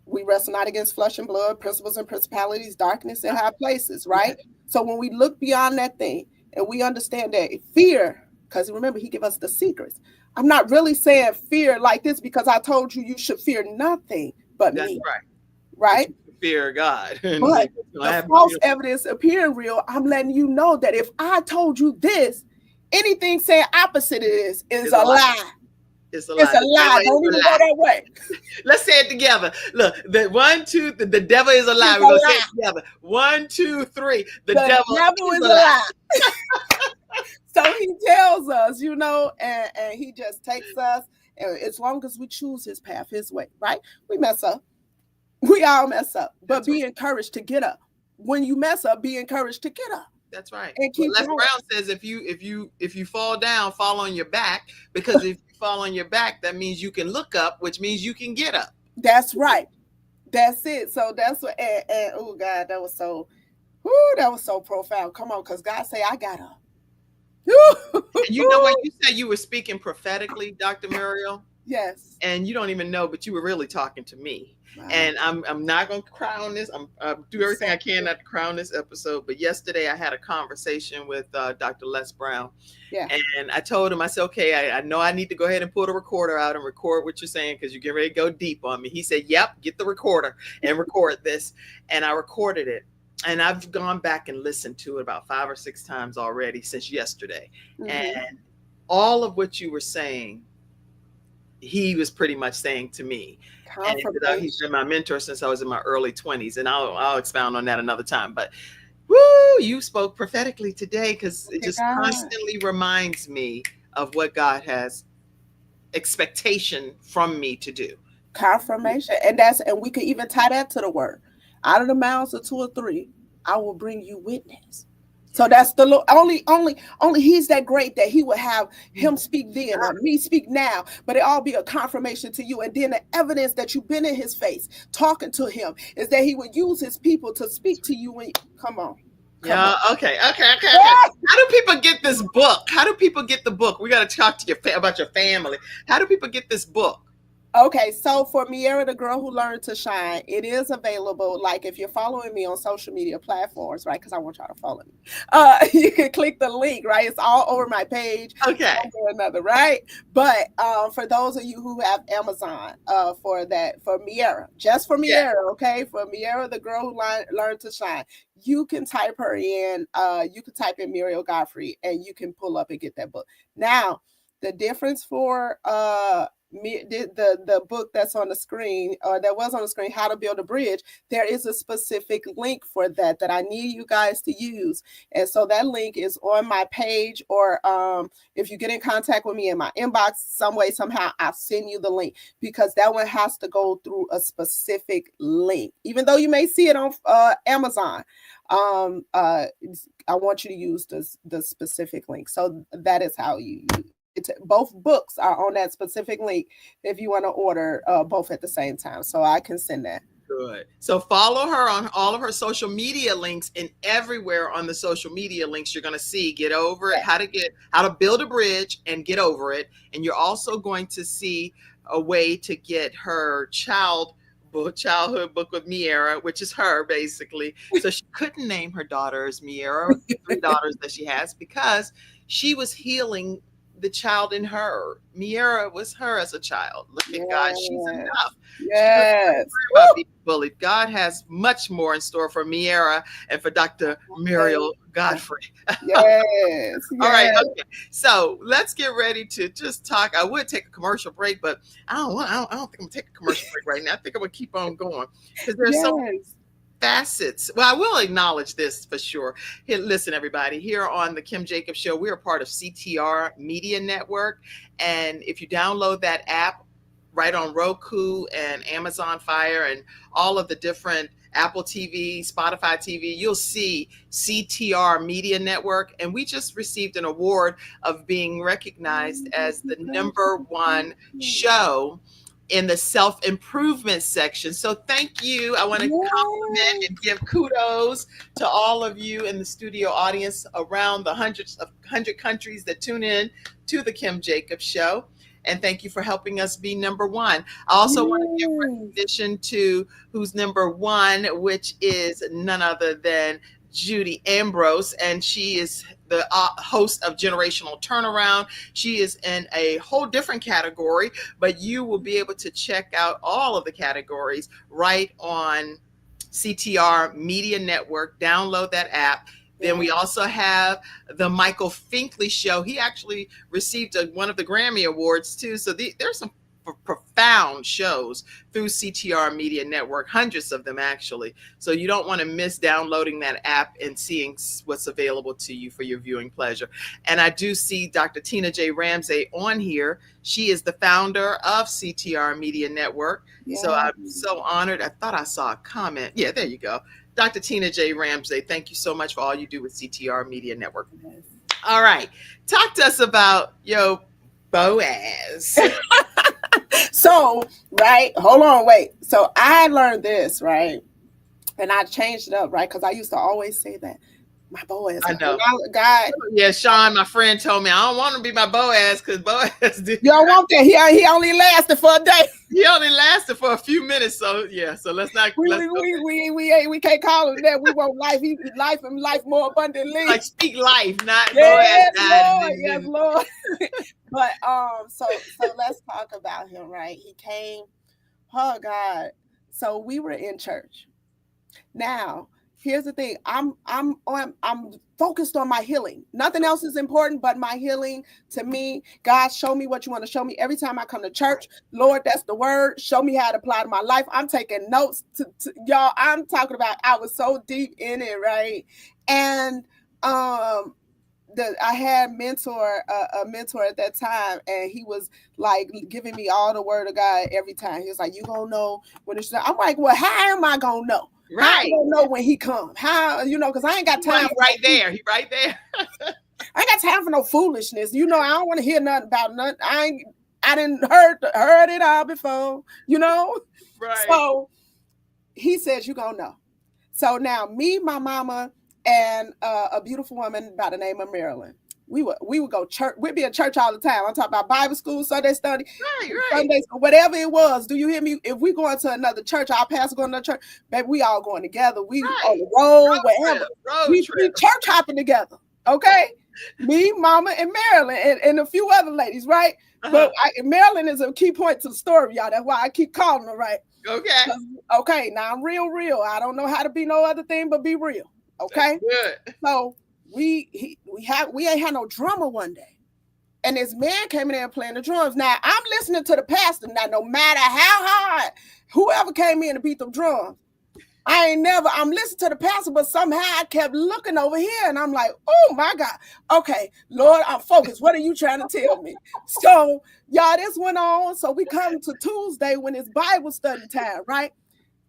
We wrestle not against flesh and blood, principles and principalities, darkness and high places, right? So when we look beyond that thing and we understand that fear, because remember, he gave us the secrets. I'm not really saying fear like this because I told you should fear nothing but me. Right? Fear God. But the false evidence appearing real, I'm letting you know that if I told you this, anything saying opposite of this is a lie. It's a lie. It's a lie. Don't even go that way. Let's say it together. Look, the 1, 2, the devil is a lie. We're going to say it together. 1, 2, 3. The devil is a lie. So he tells us, you know, and he just takes us, and as long as we choose his path, his way, right? We mess up. We all mess up, but be encouraged to get up. When you mess up, be encouraged to get up. That's right. And Les Brown says if you fall down, fall on your back, because if you fall on your back, that means you can look up, which means you can get up. That's right. That's it. So that's what. And oh God, that was so profound. Come on, because God say I got up. You know what? You said you were speaking prophetically, Dr. Muriel. Yes. And you don't even know, but you were really talking to me. Wow. And I'm not going to cry on this. I'm do everything I can not to cry on this episode. But yesterday I had a conversation with Dr. Les Brown. Yeah. And I told him, I said, okay, I know I need to go ahead and pull the recorder out and record what you're saying because you're getting ready to go deep on me. He said, yep, get the recorder and record this. And I recorded it. And I've gone back and listened to it about 5 or 6 times already since yesterday. Mm-hmm. And all of what you were saying, he was pretty much saying to me. And he's been my mentor since I was in my early 20s. And I'll expound on that another time. But woo, you spoke prophetically today because it just constantly reminds me of what God has expectation from me to do. Confirmation. And we could even tie that to the word. Out of the mouths of two or three, I will bring you witness. So that's the only he's that great that he would have him speak then or me speak now, but it all be a confirmation to you. And then the evidence that you've been in his face talking to him is that he would use his people to speak to you when come on. Okay. How do people get this book? How do people get the book? We got to talk to you about your family. How do people get this book? Okay, so for Miera, the girl who learned to shine, it is available. Like if you're following me on social media platforms, right? Because I want y'all to follow me. You can click the link, right? It's all over my page. Okay. Another, right? But for those of you who have Amazon, for Miera, just for Miera, okay, for Miera, the girl who learned to shine, you can type her in. You can type in Muriel Godfrey, and you can pull up and get that book. Now, the difference for the book that's on the screen, or that was on the screen, How to Build a Bridge, there is a specific link for that I need you guys to use. And so that link is on my page, or if you get in contact with me in my inbox some way, somehow, I'll send you the link, because that one has to go through a specific link. Even though you may see it on Amazon, I want you to use the specific link. So that is how you use it. Both books are on that specific link if you want to order both at the same time. So I can send that. Good. So follow her on all of her social media links, and everywhere on the social media links you're going to see Get Over It, how to build a bridge and get over it. And you're also going to see a way to get her childhood book with Miera, which is her basically. So she couldn't name her daughters Miera, the 3 daughters that she has, because she was healing the child in her. Miera was her as a child. Look at God, she's enough. Yes. About being bullied. God has much more in store for Miera and for Dr. Muriel Godfrey. Yes. All right. Okay. So let's get ready to just talk. I would take a commercial break, but I don't think I'm gonna take a commercial break right now. I think I'm gonna keep on going, because there's so many facets. Well, I will acknowledge this for sure. Here, listen, everybody, here on the Kim Jacobs Show, we are part of CTR Media Network. And if you download that app right on Roku and Amazon Fire and all of the different Apple TV, Spotify TV, you'll see CTR Media Network. And we just received an award of being recognized as the #1 show in the self-improvement section. So thank you. I want to compliment and give kudos to all of you in the studio audience around the 100 countries that tune in to the Kim Jacobs Show. And thank you for helping us be #1. I also want to give recognition to who's #1, which is none other than Judy Ambrose, and she is the host of Generational Turnaround. She is in a whole different category, but you will be able to check out all of the categories right on CTR Media Network. Download that app. Then we also have the Michael Finkley Show. He actually received one of the Grammy Awards too. So there's some profound shows through CTR Media Network, hundreds of them actually. So you don't want to miss downloading that app and seeing what's available to you for your viewing pleasure. And I do see Dr. Tina J. Ramsey on here. She is the founder of CTR Media Network. So I'm so honored. I thought I saw a comment. Yeah, there you go. Dr. Tina J. Ramsey, thank you so much for all you do with CTR Media Network. All right. Talk to us about your Boaz. So, right, hold on, wait. So I learned this, right? And I changed it up, right? Because I used to always say that. My Boaz. I know. God. Yeah, Sean, my friend, told me I don't want to be my Boaz, because Boaz did. You don't want that. He only lasted for a day. He only lasted for a few minutes. So yeah, so let's not. We can't call him that. We want life and life more abundantly. Like speak life, not yes, Boaz. Lord, yes, Lord. But so let's talk about him, right? He came. Oh God. So we were in church. Now, here's the thing. I'm focused on my healing. Nothing else is important but my healing. To me, God, show me what you want to show me. Every time I come to church, Lord, that's the word. Show me how to apply to my life. I'm taking notes to y'all. I'm talking about, I was so deep in it, right? And I had a mentor at that time, and he was like giving me all the word of God every time. He was like, "You gonna know when it's." I'm like, "Well, how am I gonna know? Right. How am I gonna know when he comes? How, because I ain't got time." He right there. He right there. I ain't got time for no foolishness. I don't want to hear nothing about nothing. I didn't heard it all before. Right. So he says, "You gonna know." So now me, my mama, and a beautiful woman by the name of Marilyn, we would go church. We'd be at church all the time. I'm talking about Bible school, Sunday study, right. Sunday school, whatever it was. Do you hear me? If we going to another church, our pastor going to another church, baby, we all going together. We on the road, wherever. We church hopping together. Okay, me, mama, and Marilyn, and a few other ladies, right? But Marilyn is a key point to the story, y'all. That's why I keep calling her, right? Okay. Now I'm real. I don't know how to be no other thing but be real. Okay. That's good. So we ain't had no drummer one day, and this man came in there playing the drums. Now I'm listening to the pastor. Now no matter how hard whoever came in to beat the drums, I'm listening to the pastor, but somehow I kept looking over here, and I'm like, oh my God. Okay, Lord, I'm focused. What are you trying to tell me? So, y'all, this went on. So we come to Tuesday when it's Bible study time, right?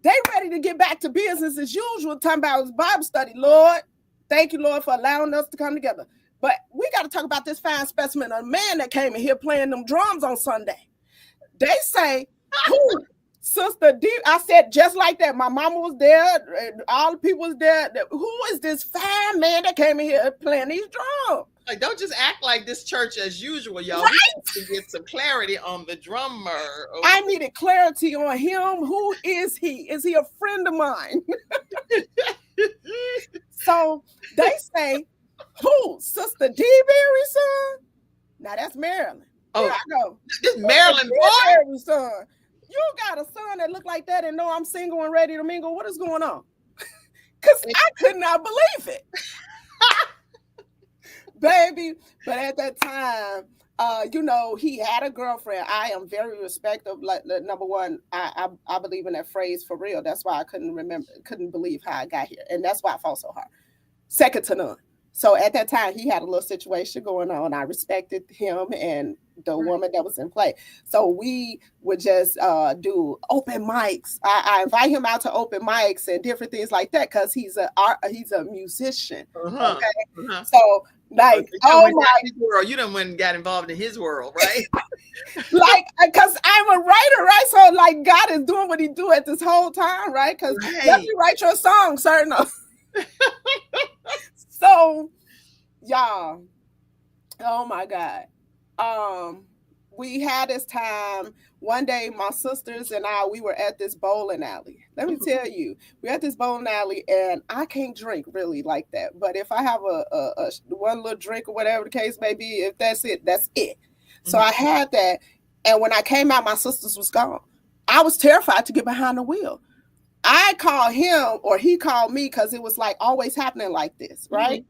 They ready to get back to business as usual, talking about his Bible study. Lord, thank you, Lord, for allowing us to come together. But we got to talk about this fine specimen of a man that came in here playing them drums on Sunday. They say, who? Sister D, I said just like that. My mama was there, and all the people was there. Who is this fine man that came in here playing these drums? Like, don't just act like this church as usual, y'all. Right? We need to get some clarity on the drummer. Okay. I needed clarity on him. Who is he? Is he a friend of mine? So they say, who? Sister D-Berry's son? Now that's Marilyn. Oh, here I go. This Marilyn boy? Son. You got a son that look like that and know I'm single and ready to mingle. What is going on? Because I could not believe it. Baby. But at that time, he had a girlfriend. I am very respectful. Like, number one, I believe in that phrase for real. That's why I couldn't believe how I got here. And that's why I fought so hard. Second to none. So at that time, he had a little situation going on. I respected him and the woman that was in play. So we would just do open mics. I invite him out to open mics and different things like that because he's a musician. Okay, so like, oh my world, you done went and got involved in his world, right? Like, because I'm a writer, right? So like, God is doing what He do at this whole time, right? Because let me write your song, sir. No. So, y'all, oh my God. We had this time one day, my sisters and I, we were at this bowling alley. Let me tell you, we're at this bowling alley and I can't drink really like that. But if I have a one little drink or whatever the case may be, if that's it, that's it. So I had that. And when I came out, my sisters was gone. I was terrified to get behind the wheel. I called him or he called me because it was like always happening like this, right?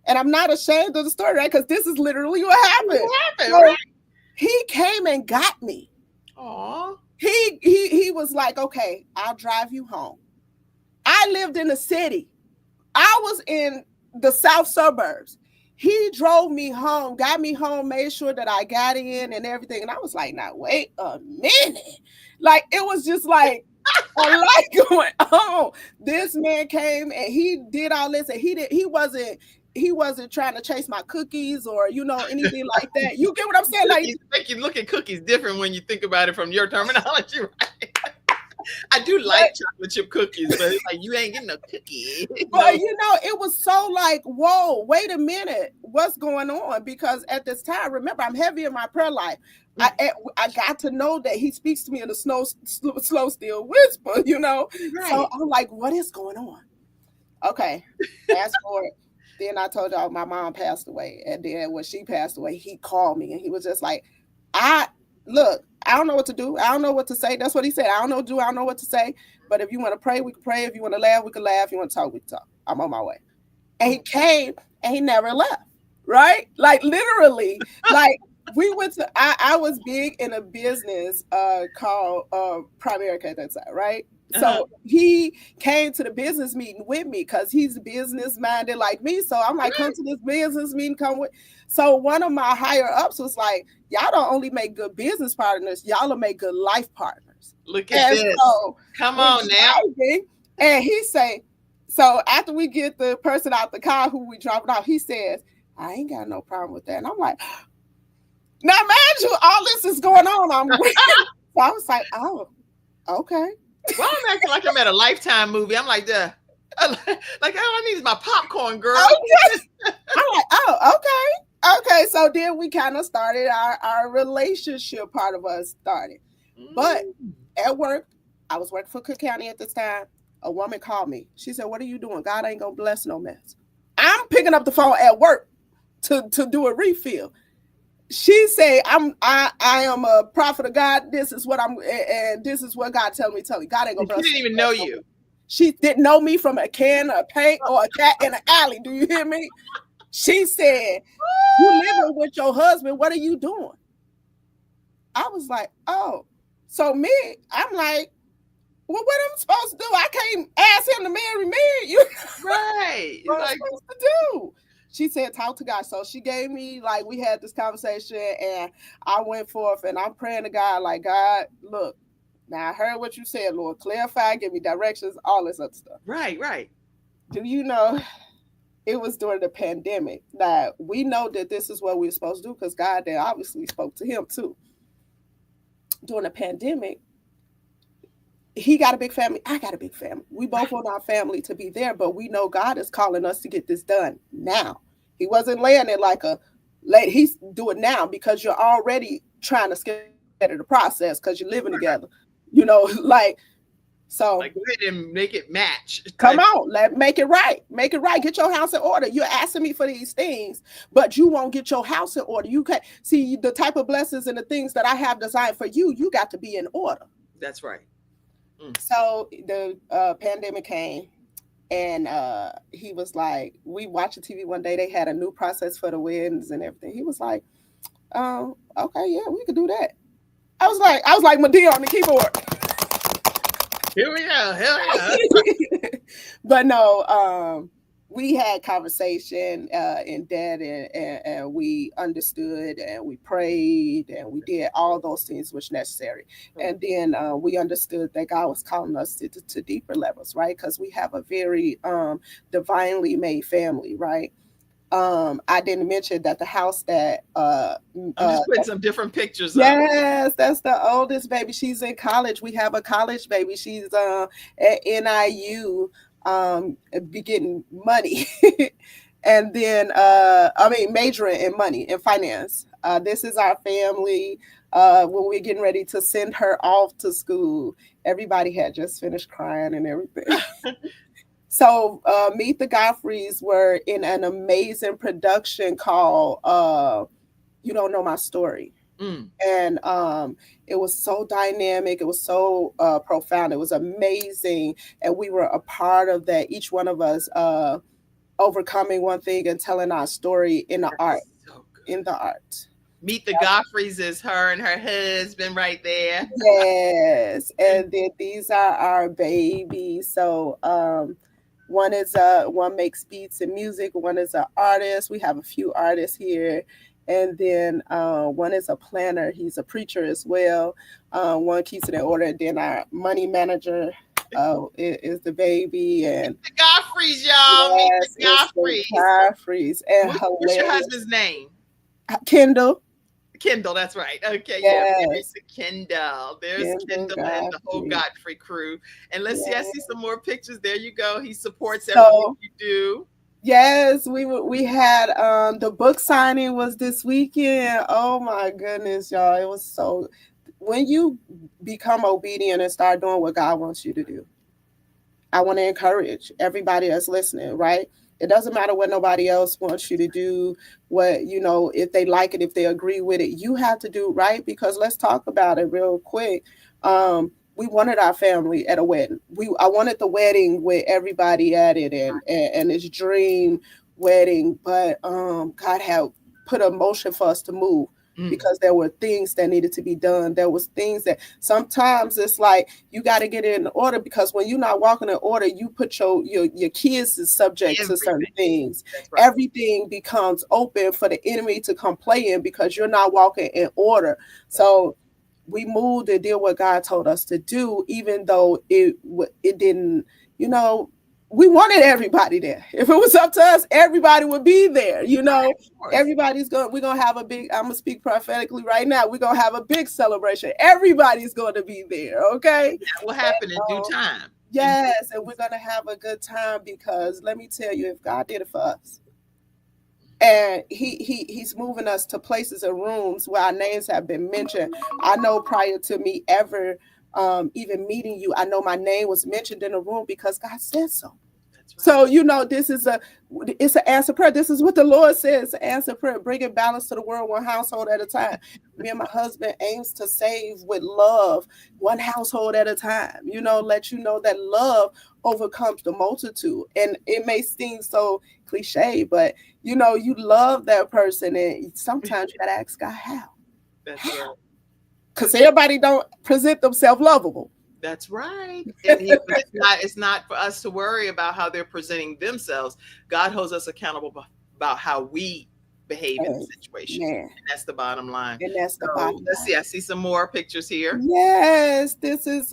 And I'm not ashamed of the story, right? Because this is literally what happened. So right? He came and got me. Aww. He was like, okay, I'll drive you home. I lived in the city. I was in the south suburbs. He drove me home, got me home, made sure that I got in and everything. And I was like, now wait a minute. Like, it was just like a lot going on. This man came and he did all this, and he wasn't trying to chase my cookies or anything like that. You get what I'm saying? Like, make you look at cookies different when you think about it from your terminology, right? I do like chocolate chip cookies, but it's like you ain't getting no cookie. But it was so like, whoa, wait a minute, what's going on? Because at this time, remember, I'm heavy in my prayer life. I got to know that He speaks to me in a slow, still whisper, Right. So I'm like, what is going on? Okay, fast forward. Then I told y'all my mom passed away. And then when she passed away, he called me and he was just like, I don't know what to do. I don't know what to say. That's what he said. I don't know what to say. But if you want to pray, we can pray. If you want to laugh, we can laugh. If you want to talk, we can talk. I'm on my way. And he came and he never left. Right? Like literally, like we went to, I was big in a business called Primerica at that time, right? So he came to the business meeting with me because he's business minded like me. So I'm like, come to this business meeting, come with. So one of my higher ups was like, y'all don't only make good business partners, y'all will make good life partners. Look at this. So come on now. And he say, so after we get the person out the car who we dropped off, he says, I ain't got no problem with that. And I'm like, now mind you, all this is going on. So I was like, oh, okay. Well, I'm acting like I'm at a Lifetime movie. I'm like, like, all I need is my popcorn, girl. Okay. I'm like, oh, okay. Okay. So then we kind of started our relationship part of us started. But at work, I was working for Cook County at this time. A woman called me. She said, what are you doing? God ain't gonna bless no mess. I'm picking up the phone at work to do a refill. She said, I am a prophet of God. This is what and this is what God tell me. God ain't gonna bless. She didn't even know you. She didn't know me from a can of paint or a cat in an alley. Do you hear me? She said, you living with your husband. What are you doing? I was like, oh. So I'm like, well, what am I supposed to do? I can't ask him to marry me. Right. What am I supposed to do? She said, talk to God. So she gave me, like, we had this conversation and I went forth and I'm praying to God, like, God, look, now I heard what you said, Lord, clarify, give me directions, all this other stuff. Right, right. Do you know, it was during the pandemic that we know that this is what we're supposed to do because God then obviously spoke to him too. During the pandemic, he got a big family. I got a big family. We both want our family to be there, but we know God is calling us to get this done now. He wasn't laying it like he's doing now because you're already trying to scatter the process because you're living together. So like, go ahead and make it match. Come on, make it right. Make it right. Get your house in order. You're asking me for these things, but you won't get your house in order. You can't see the type of blessings and the things that I have designed for you. You got to be in order. That's right. So the pandemic came and he was like, we watched TV one day. They had a new process for the weddings and everything. He was like, okay, yeah, we could do that. I was like Medea on the keyboard. Here we go. Hell yeah. But no, we had conversation in that and we understood and we prayed and we did all those things which necessary. And then we understood that God was calling us to deeper levels, right? Because we have a very divinely made family, right? I didn't mention that the house that I'm just putting some different pictures yes, that's the oldest baby. She's in college. We have a college baby. She's at NIU be getting money. And then majoring in money in finance. This is our family. When we're getting ready to send her off to school, everybody had just finished crying and everything. So Meet the Godfreys were in an amazing production called You Don't Know My Story. And it was so dynamic. It was so profound. It was amazing. And we were a part of that. Each one of us overcoming one thing and telling our story in the art. So in the art. Meet the Godfreys is her and her husband right there. Yes. And then these are our babies. So one makes beats and music. One is an artist. We have a few artists here. And then one is a planner. He's a preacher as well. One keeps it in order. And then our money manager is the baby. And the Godfreys, y'all. Yes, Meet the Godfreys. Godfreys. And what's your husband's name? Kendell. Kendell, that's right. Okay, yes. Yeah, there's Kendell. There's Kendell and the whole Godfrey crew. And let's see, I see some more pictures. There you go. He supports everything you do. Yes, we had the book signing was this weekend. Oh my goodness, y'all. It was so when you become obedient and start doing what God wants you to do. I want to encourage everybody that's listening, right? It doesn't matter what nobody else wants you to do, if they like it, if they agree with it, you have to do right. Because let's talk about it real quick. We wanted our family at a wedding. I wanted the wedding with everybody at it and this dream wedding, but God had put a motion for us to move. because there were things that needed to be done. There was things that sometimes it's like you got to get it in order, because when you're not walking in order, you put your kids is subject to certain things. Right. Everything becomes open for the enemy to come play in because you're not walking in order. So we moved and did what God told us to do, even though it didn't, we wanted everybody there. If it was up to us, everybody would be there. Everybody's we're going to have a big, I'm going to speak prophetically right now. We're going to have a big celebration. Everybody's going to be there. Okay. That will happen in due time. Yes. And we're going to have a good time, because let me tell you, if God did it for us, and he's moving us to places and rooms where our names have been mentioned. I know prior to me ever even meeting you, I know my name was mentioned in a room because God said so. Right. So, this is it's an answer prayer. This is what the Lord says, an answer prayer, bringing balance to the world, one household at a time. Me and my husband aims to save with love, one household at a time, let you know that love overcomes the multitude. And it may seem so cliche, but you love that person, and sometimes you gotta ask God how. That's right. Because everybody don't present themselves lovable. That's right. And it's not for us to worry about how they're presenting themselves. God holds us accountable about how we behave in the situation. And that's the bottom line. And that's the bottom Let's see. I see some more pictures here. Yes, this is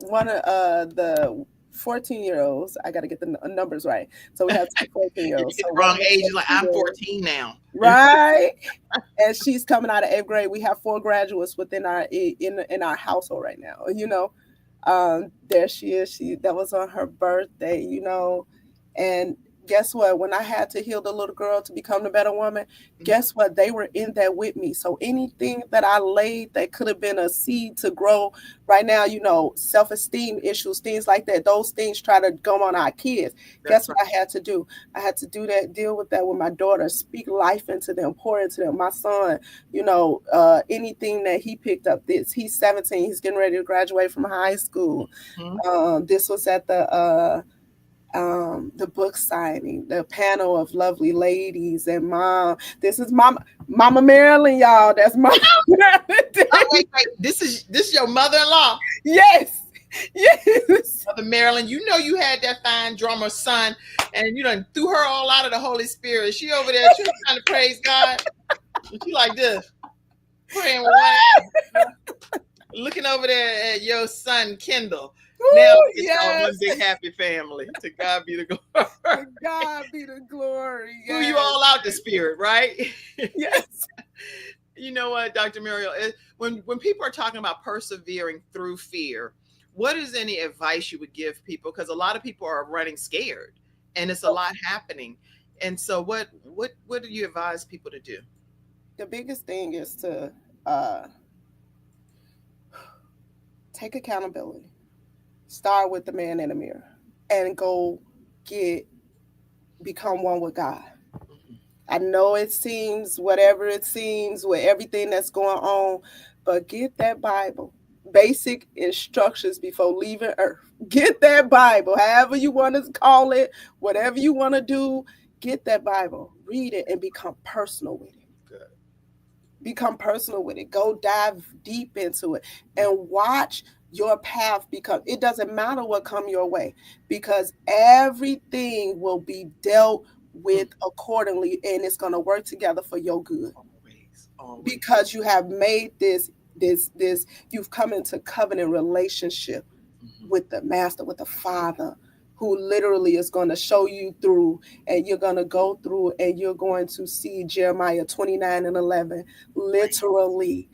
one of the 14-year-olds. I got to get the numbers right. So we have 2 14-year-olds. So wrong age. Like, I'm 14 now. Right. And she's coming out of 8th grade. We have 4 graduates within our in our household right now. There she is. That was on her birthday, and guess what? When I had to heal the little girl to become the better woman, guess what? They were in that with me. So anything that I laid that could have been a seed to grow right now, self-esteem issues, things like that, those things try to go on our kids. Guess what I had to do? I had to do that, deal with that with my daughter, speak life into them, pour into them. My son, anything that he picked up, he's 17, he's getting ready to graduate from high school. This was at the book signing, the panel of lovely ladies, and this is Mama Marilyn, y'all. That's Mama Marilyn. Oh, wait. This is your mother-in-law. Yes. Mother Marilyn, you had that fine drummer son, and you done threw her all out of the Holy Spirit. She over there, she trying to praise God. And she like this, praying looking over there at your son Kendell. Now it's all one big happy family. To God be the glory. To God be the glory. Yes. Threw you all out the spirit, right? Yes. You know what, Dr. Muriel, when people are talking about persevering through fear, what is any advice you would give people? Because a lot of people are running scared, and it's a lot happening. And so what do you advise people to do? The biggest thing is to take accountability. Start with the man in the mirror and go become one with God. I know it seems whatever it seems with everything that's going on, but get that Bible. Basic instructions before leaving earth. Get that Bible, however you want to call it, whatever you want to do, get that Bible, read it, and become personal with it. Good. Become personal with it. Go dive deep into it and watch your path become. It doesn't matter what come your way, because everything will be dealt with accordingly, and it's going to work together for your good. Always. Because you have made this, you've come into covenant relationship with the Master, with the Father, who literally is going to show you through, and you're going to go through, and you're going to see Jeremiah 29:11 literally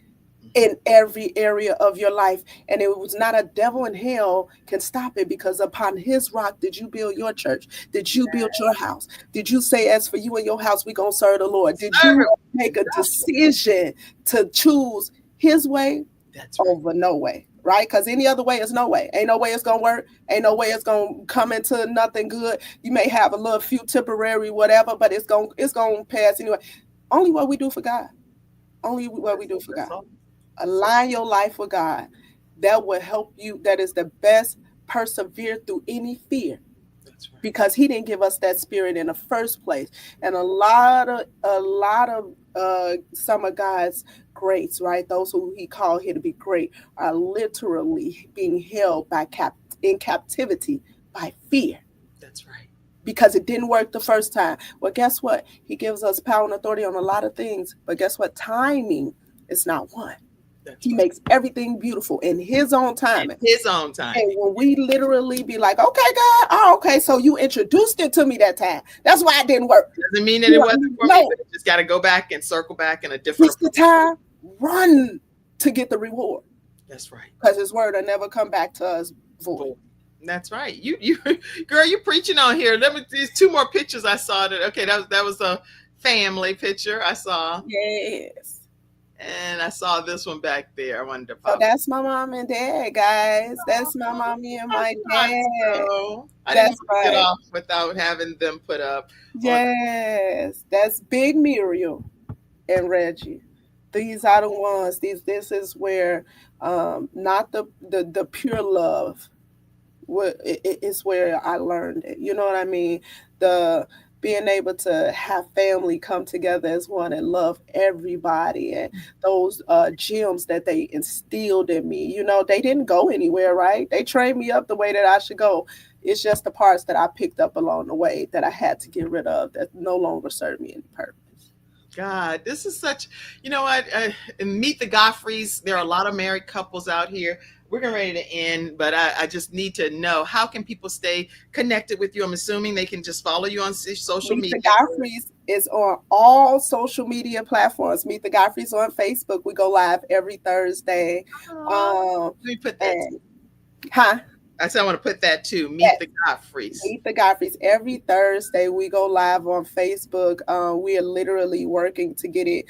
in every area of your life. And it was not a devil in hell can stop it, because upon his rock did you build your church? Did you build your house? Did you say, as for you and your house, we gonna serve the Lord? Did you make a decision to choose his way over no way? Right? Because any other way is no way. Ain't no way it's gonna work. Ain't no way it's gonna come into nothing good. You may have a little few temporary whatever, but it's gonna pass anyway. Only what we do for God. Only what we do for God. Align your life with God. That will help you. That is the best. Persevere through any fear. because he didn't give us that spirit in the first place. And a lot of some of God's greats, right? Those who he called here to be great are literally being held in captivity by fear. That's right. Because it didn't work the first time. Well, guess what? He gives us power and authority on a lot of things. But guess what? Timing is not one. He makes everything beautiful in his own time. His own time. And when we literally be like, okay, God, oh, okay, so you introduced it to me that time. That's why it didn't work. Doesn't mean that it wasn't for me, but it just got to go back and circle back in a different. It's the time, run to get the reward. That's right. Because his word will never come back to us void. That's right. You girl, you preaching on here. There's 2 more pictures I saw. That was a family picture I saw. Yes. And I saw this one back there. I wanted to pop. So that's my mom and dad, guys. That's my mommy and my dad. So I didn't get off without having them put up. Yes, that's Big Muriel and Reggie. These are the ones. This is where not the pure love. It's where I learned it. You know what I mean? The being able to have family come together as one and love everybody, and those gems that they instilled in me, you know, they didn't go anywhere, right? They trained me up the way that I should go. It's just the parts that I picked up along the way that I had to get rid of that no longer serve me any purpose. God, this is such, you know what, Meet the Godfreys. There are a lot of married couples out here. We're getting ready to end, but I just need to know, how can people stay connected with you? I'm assuming they can just follow you on social media. Meet the Godfreys is on all social media platforms. Meet the Godfreys on Facebook. We go live every Thursday. Let me put that. I said I want to put that too. Meet the Godfreys. Meet the Godfreys. Every Thursday we go live on Facebook. We are literally working to get it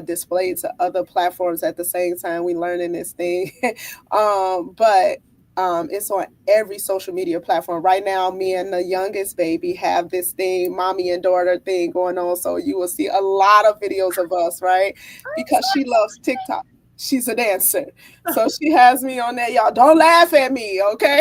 displayed to other platforms at the same time. We learning this thing. But it's on every social media platform. Right now, me and the youngest baby have this thing, mommy and daughter thing going on. So you will see a lot of videos of us, right? Because she loves TikTok. She's a dancer. So she has me on there. Y'all don't laugh at me, okay?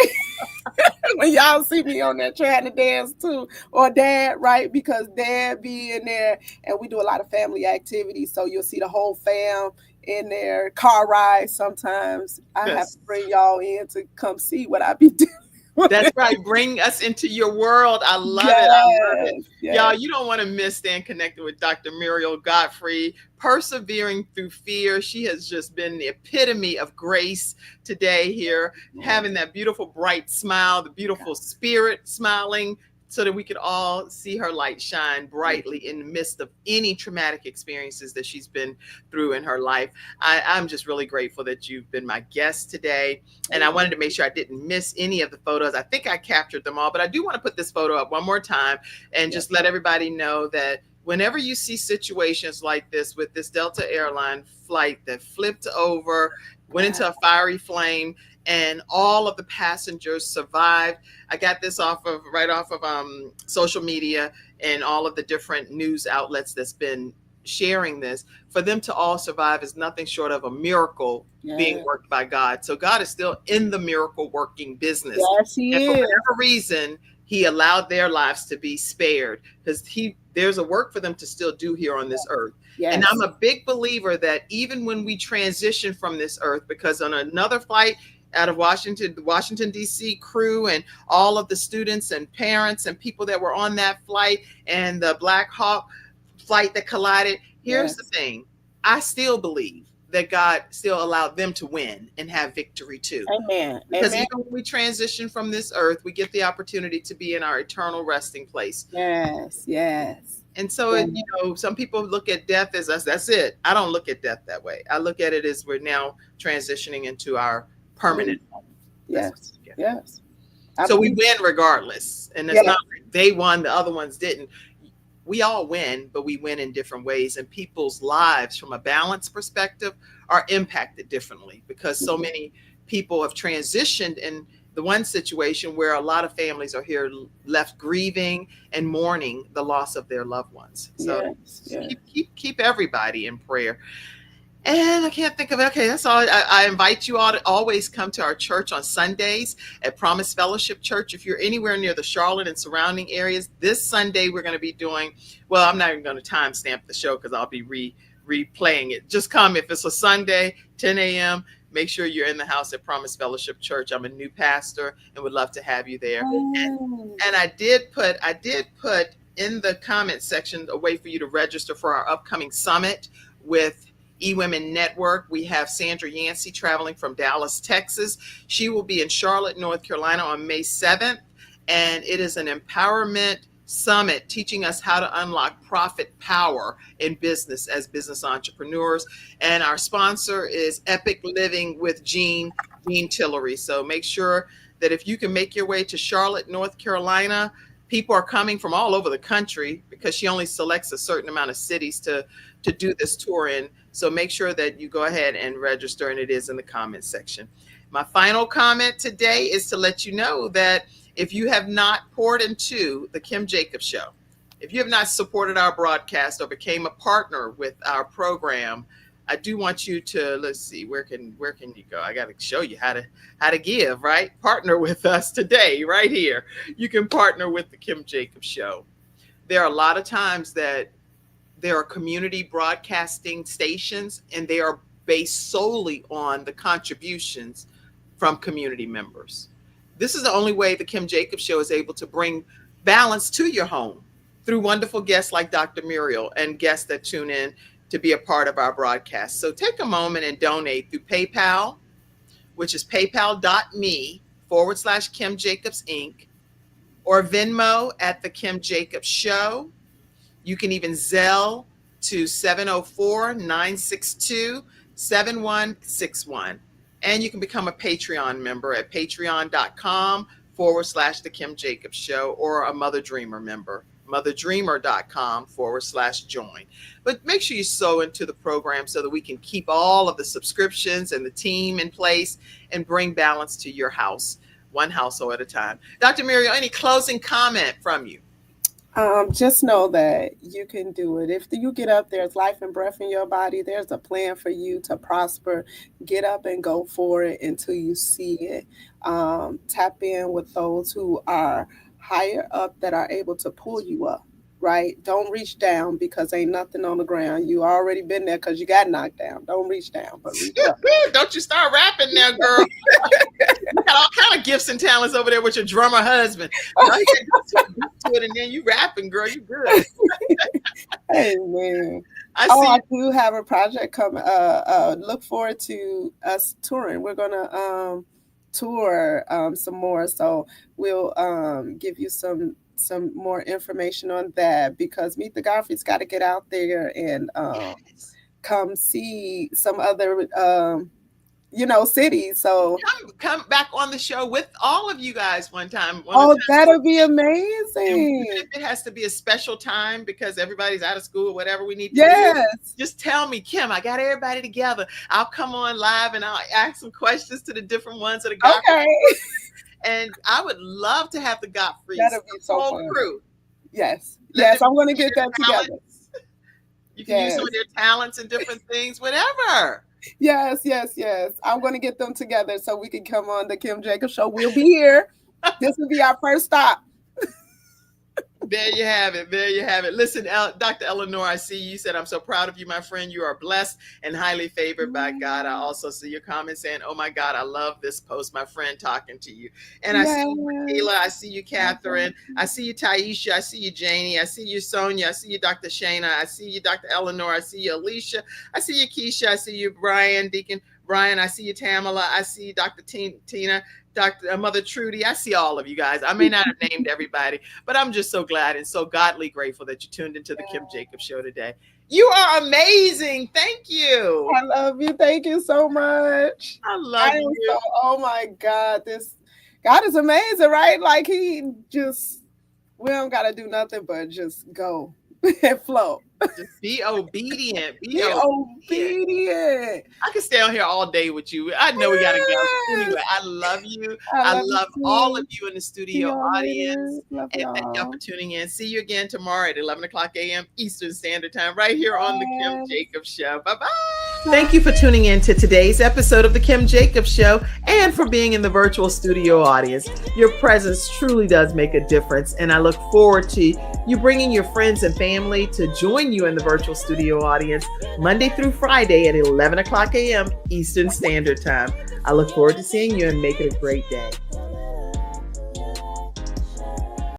When y'all see me on there trying to dance too. Or dad, right? Because dad be in there and we do a lot of family activities. So you'll see the whole fam in there. Car rides sometimes. I have to bring y'all in to come see what I be doing. That's right. Bring us into your world. I love it. I love it. Yes. Y'all, you don't want to miss staying connected with Dr. Muriel Godfrey, persevering through fear. She has just been the epitome of grace today here, having that beautiful, bright smile, the beautiful spirit smiling, so that we could all see her light shine brightly in the midst of any traumatic experiences that she's been through in her life. I'm just really grateful that you've been my guest today. And I wanted to make sure I didn't miss any of the photos. I think I captured them all, but I do want to put this photo up one more time and just let everybody know that whenever you see situations like this with this Delta airline flight that flipped over, went into a fiery flame, and all of the passengers survived. I got this right off of social media and all of the different news outlets that's been sharing this. For them to all survive is nothing short of a miracle being worked by God. So God is still in the miracle working business. Yes, he is. For whatever reason, he allowed their lives to be spared, because there's a work for them to still do here on this earth. Yes. And I'm a big believer that even when we transition from this earth, because on another flight out of Washington, the Washington, D.C. crew and all of the students and parents and people that were on that flight and the Black Hawk flight that collided, here's the thing. I still believe that God still allowed them to win and have victory too. Amen. Because even when we transition from this earth, we get the opportunity to be in our eternal resting place. Yes, yes. And so, you know, some people look at death as us. That's it. I don't look at death that way. I look at it as we're now transitioning into our permanent home. Yes. Yes. So we win regardless. And it's not like they won, the other ones didn't. We all win, but we win in different ways. And people's lives from a balance perspective are impacted differently, because so many people have transitioned in the one situation where a lot of families are here left grieving and mourning the loss of their loved ones. So keep everybody in prayer. And I can't think of it. Okay, that's all. I invite you all to always come to our church on Sundays at Promise Fellowship Church. If you're anywhere near the Charlotte and surrounding areas, this Sunday we're going to be doing, well, I'm not even going to timestamp the show because I'll be replaying it. Just come if it's a Sunday, 10 a.m. Make sure you're in the house at Promise Fellowship Church. I'm a new pastor and would love to have you there. And I did put in the comment section a way for you to register for our upcoming summit with eWomen Network. We have Sandra Yancey traveling from Dallas, Texas. She will be in Charlotte, North Carolina on May 7th. And it is an empowerment summit teaching us how to unlock profit power in business as business entrepreneurs. And our sponsor is Epic Living with Jean Tillery. So make sure that if you can make your way to Charlotte, North Carolina, people are coming from all over the country because she only selects a certain amount of cities to do this tour in. So make sure that you go ahead and register, and it is in the comment section. My final comment today is to let you know that if you have not poured into the Kim Jacobs Show, if you have not supported our broadcast or became a partner with our program, I do want you to, let's see, where can you go? I got to show you how to give, right? Partner with us today, right here. You can partner with the Kim Jacobs Show. There are a lot of times that there are community broadcasting stations, and they are based solely on the contributions from community members. This is the only way the Kim Jacobs Show is able to bring balance to your home through wonderful guests like Dr. Muriel and guests that tune in to be a part of our broadcast. So take a moment and donate through PayPal, which is paypal.me/Kim Jacobs Inc., or Venmo at the Kim Jacobs Show. You can even Zelle to 704-962-7161. And you can become a Patreon member at patreon.com/the Kim Jacobs Show, or a Mother Dreamer member, motherdreamer.com/join. But make sure you sow into the program so that we can keep all of the subscriptions and the team in place and bring balance to your house, one household at a time. Dr. Muriel, any closing comment from you? Just know that you can do it. If you get up, there's life and breath in your body. There's a plan for you to prosper. Get up and go for it until you see it. Tap in with those who are higher up that are able to pull you up, right? Don't reach down because ain't nothing on the ground. You already been there because you got knocked down. Don't reach down, but reach up. Don't you start rapping now, girl. You got all kind of gifts and talents over there with your drummer husband. You it and then you rapping, girl. You good. Hey, man. I do have a project coming. Look forward to us touring. We're gonna tour some more, so we'll give you some more information on that, because Meet the Godfreys got to get out there and come see some other cities. So come back on the show with all of you guys one time. That'll be amazing. If it has to be a special time because everybody's out of school or whatever we need to do, just tell me, Kim, I got everybody together. I'll come on live and I'll ask some questions to the different ones that are Godfreys. Okay. And I would love to have the Godfreys, that'll be so whole fun. Crew. Yes, I'm going to get that together. You can use some of their talents and different things, whatever. Yes. I'm going to get them together so we can come on the Kim Jacobs Show. We'll be here. This will be our first stop. There you have it. Listen, Dr. Eleanor, I see you said, I'm so proud of you, my friend. You are blessed and highly favored by God. I also see your comment saying, oh my God, I love this post, my friend talking to you. And I see you, Michaela. I see you, Catherine. I see you, Taisha. I see you, Janie. I see you, Sonia. I see you, Dr. Shana. I see you, Dr. Eleanor. I see you, Alicia. I see you, Keisha. I see you, Brian, Deacon Brian. I see you, Tamala. I see you, Dr. Tina. Dr. Mother Trudy, I see all of you guys. I may not have named everybody, but I'm just so glad and so godly grateful that you tuned into the Kim Jacobs Show today. You are amazing. Thank you. I love you. Thank you so much. I love you. Oh my God, God is amazing, right? Like we don't got to do nothing but just go and flow. Just be obedient. Be obedient. I can stay on here all day with you. I know we gotta go. Anyway, I love you. I love all of you in the studio audience. And thank y'all for tuning in. See you again tomorrow at 11 o'clock a.m. Eastern Standard Time, right here on the Kim Jacobs Show. Bye-bye. Thank you for tuning in to today's episode of The Kim Jacobs Show and for being in the virtual studio audience. Your presence truly does make a difference, and I look forward to you bringing your friends and family to join you in the virtual studio audience Monday through Friday at 11 o'clock a.m. Eastern Standard Time. I look forward to seeing you and make it a great day.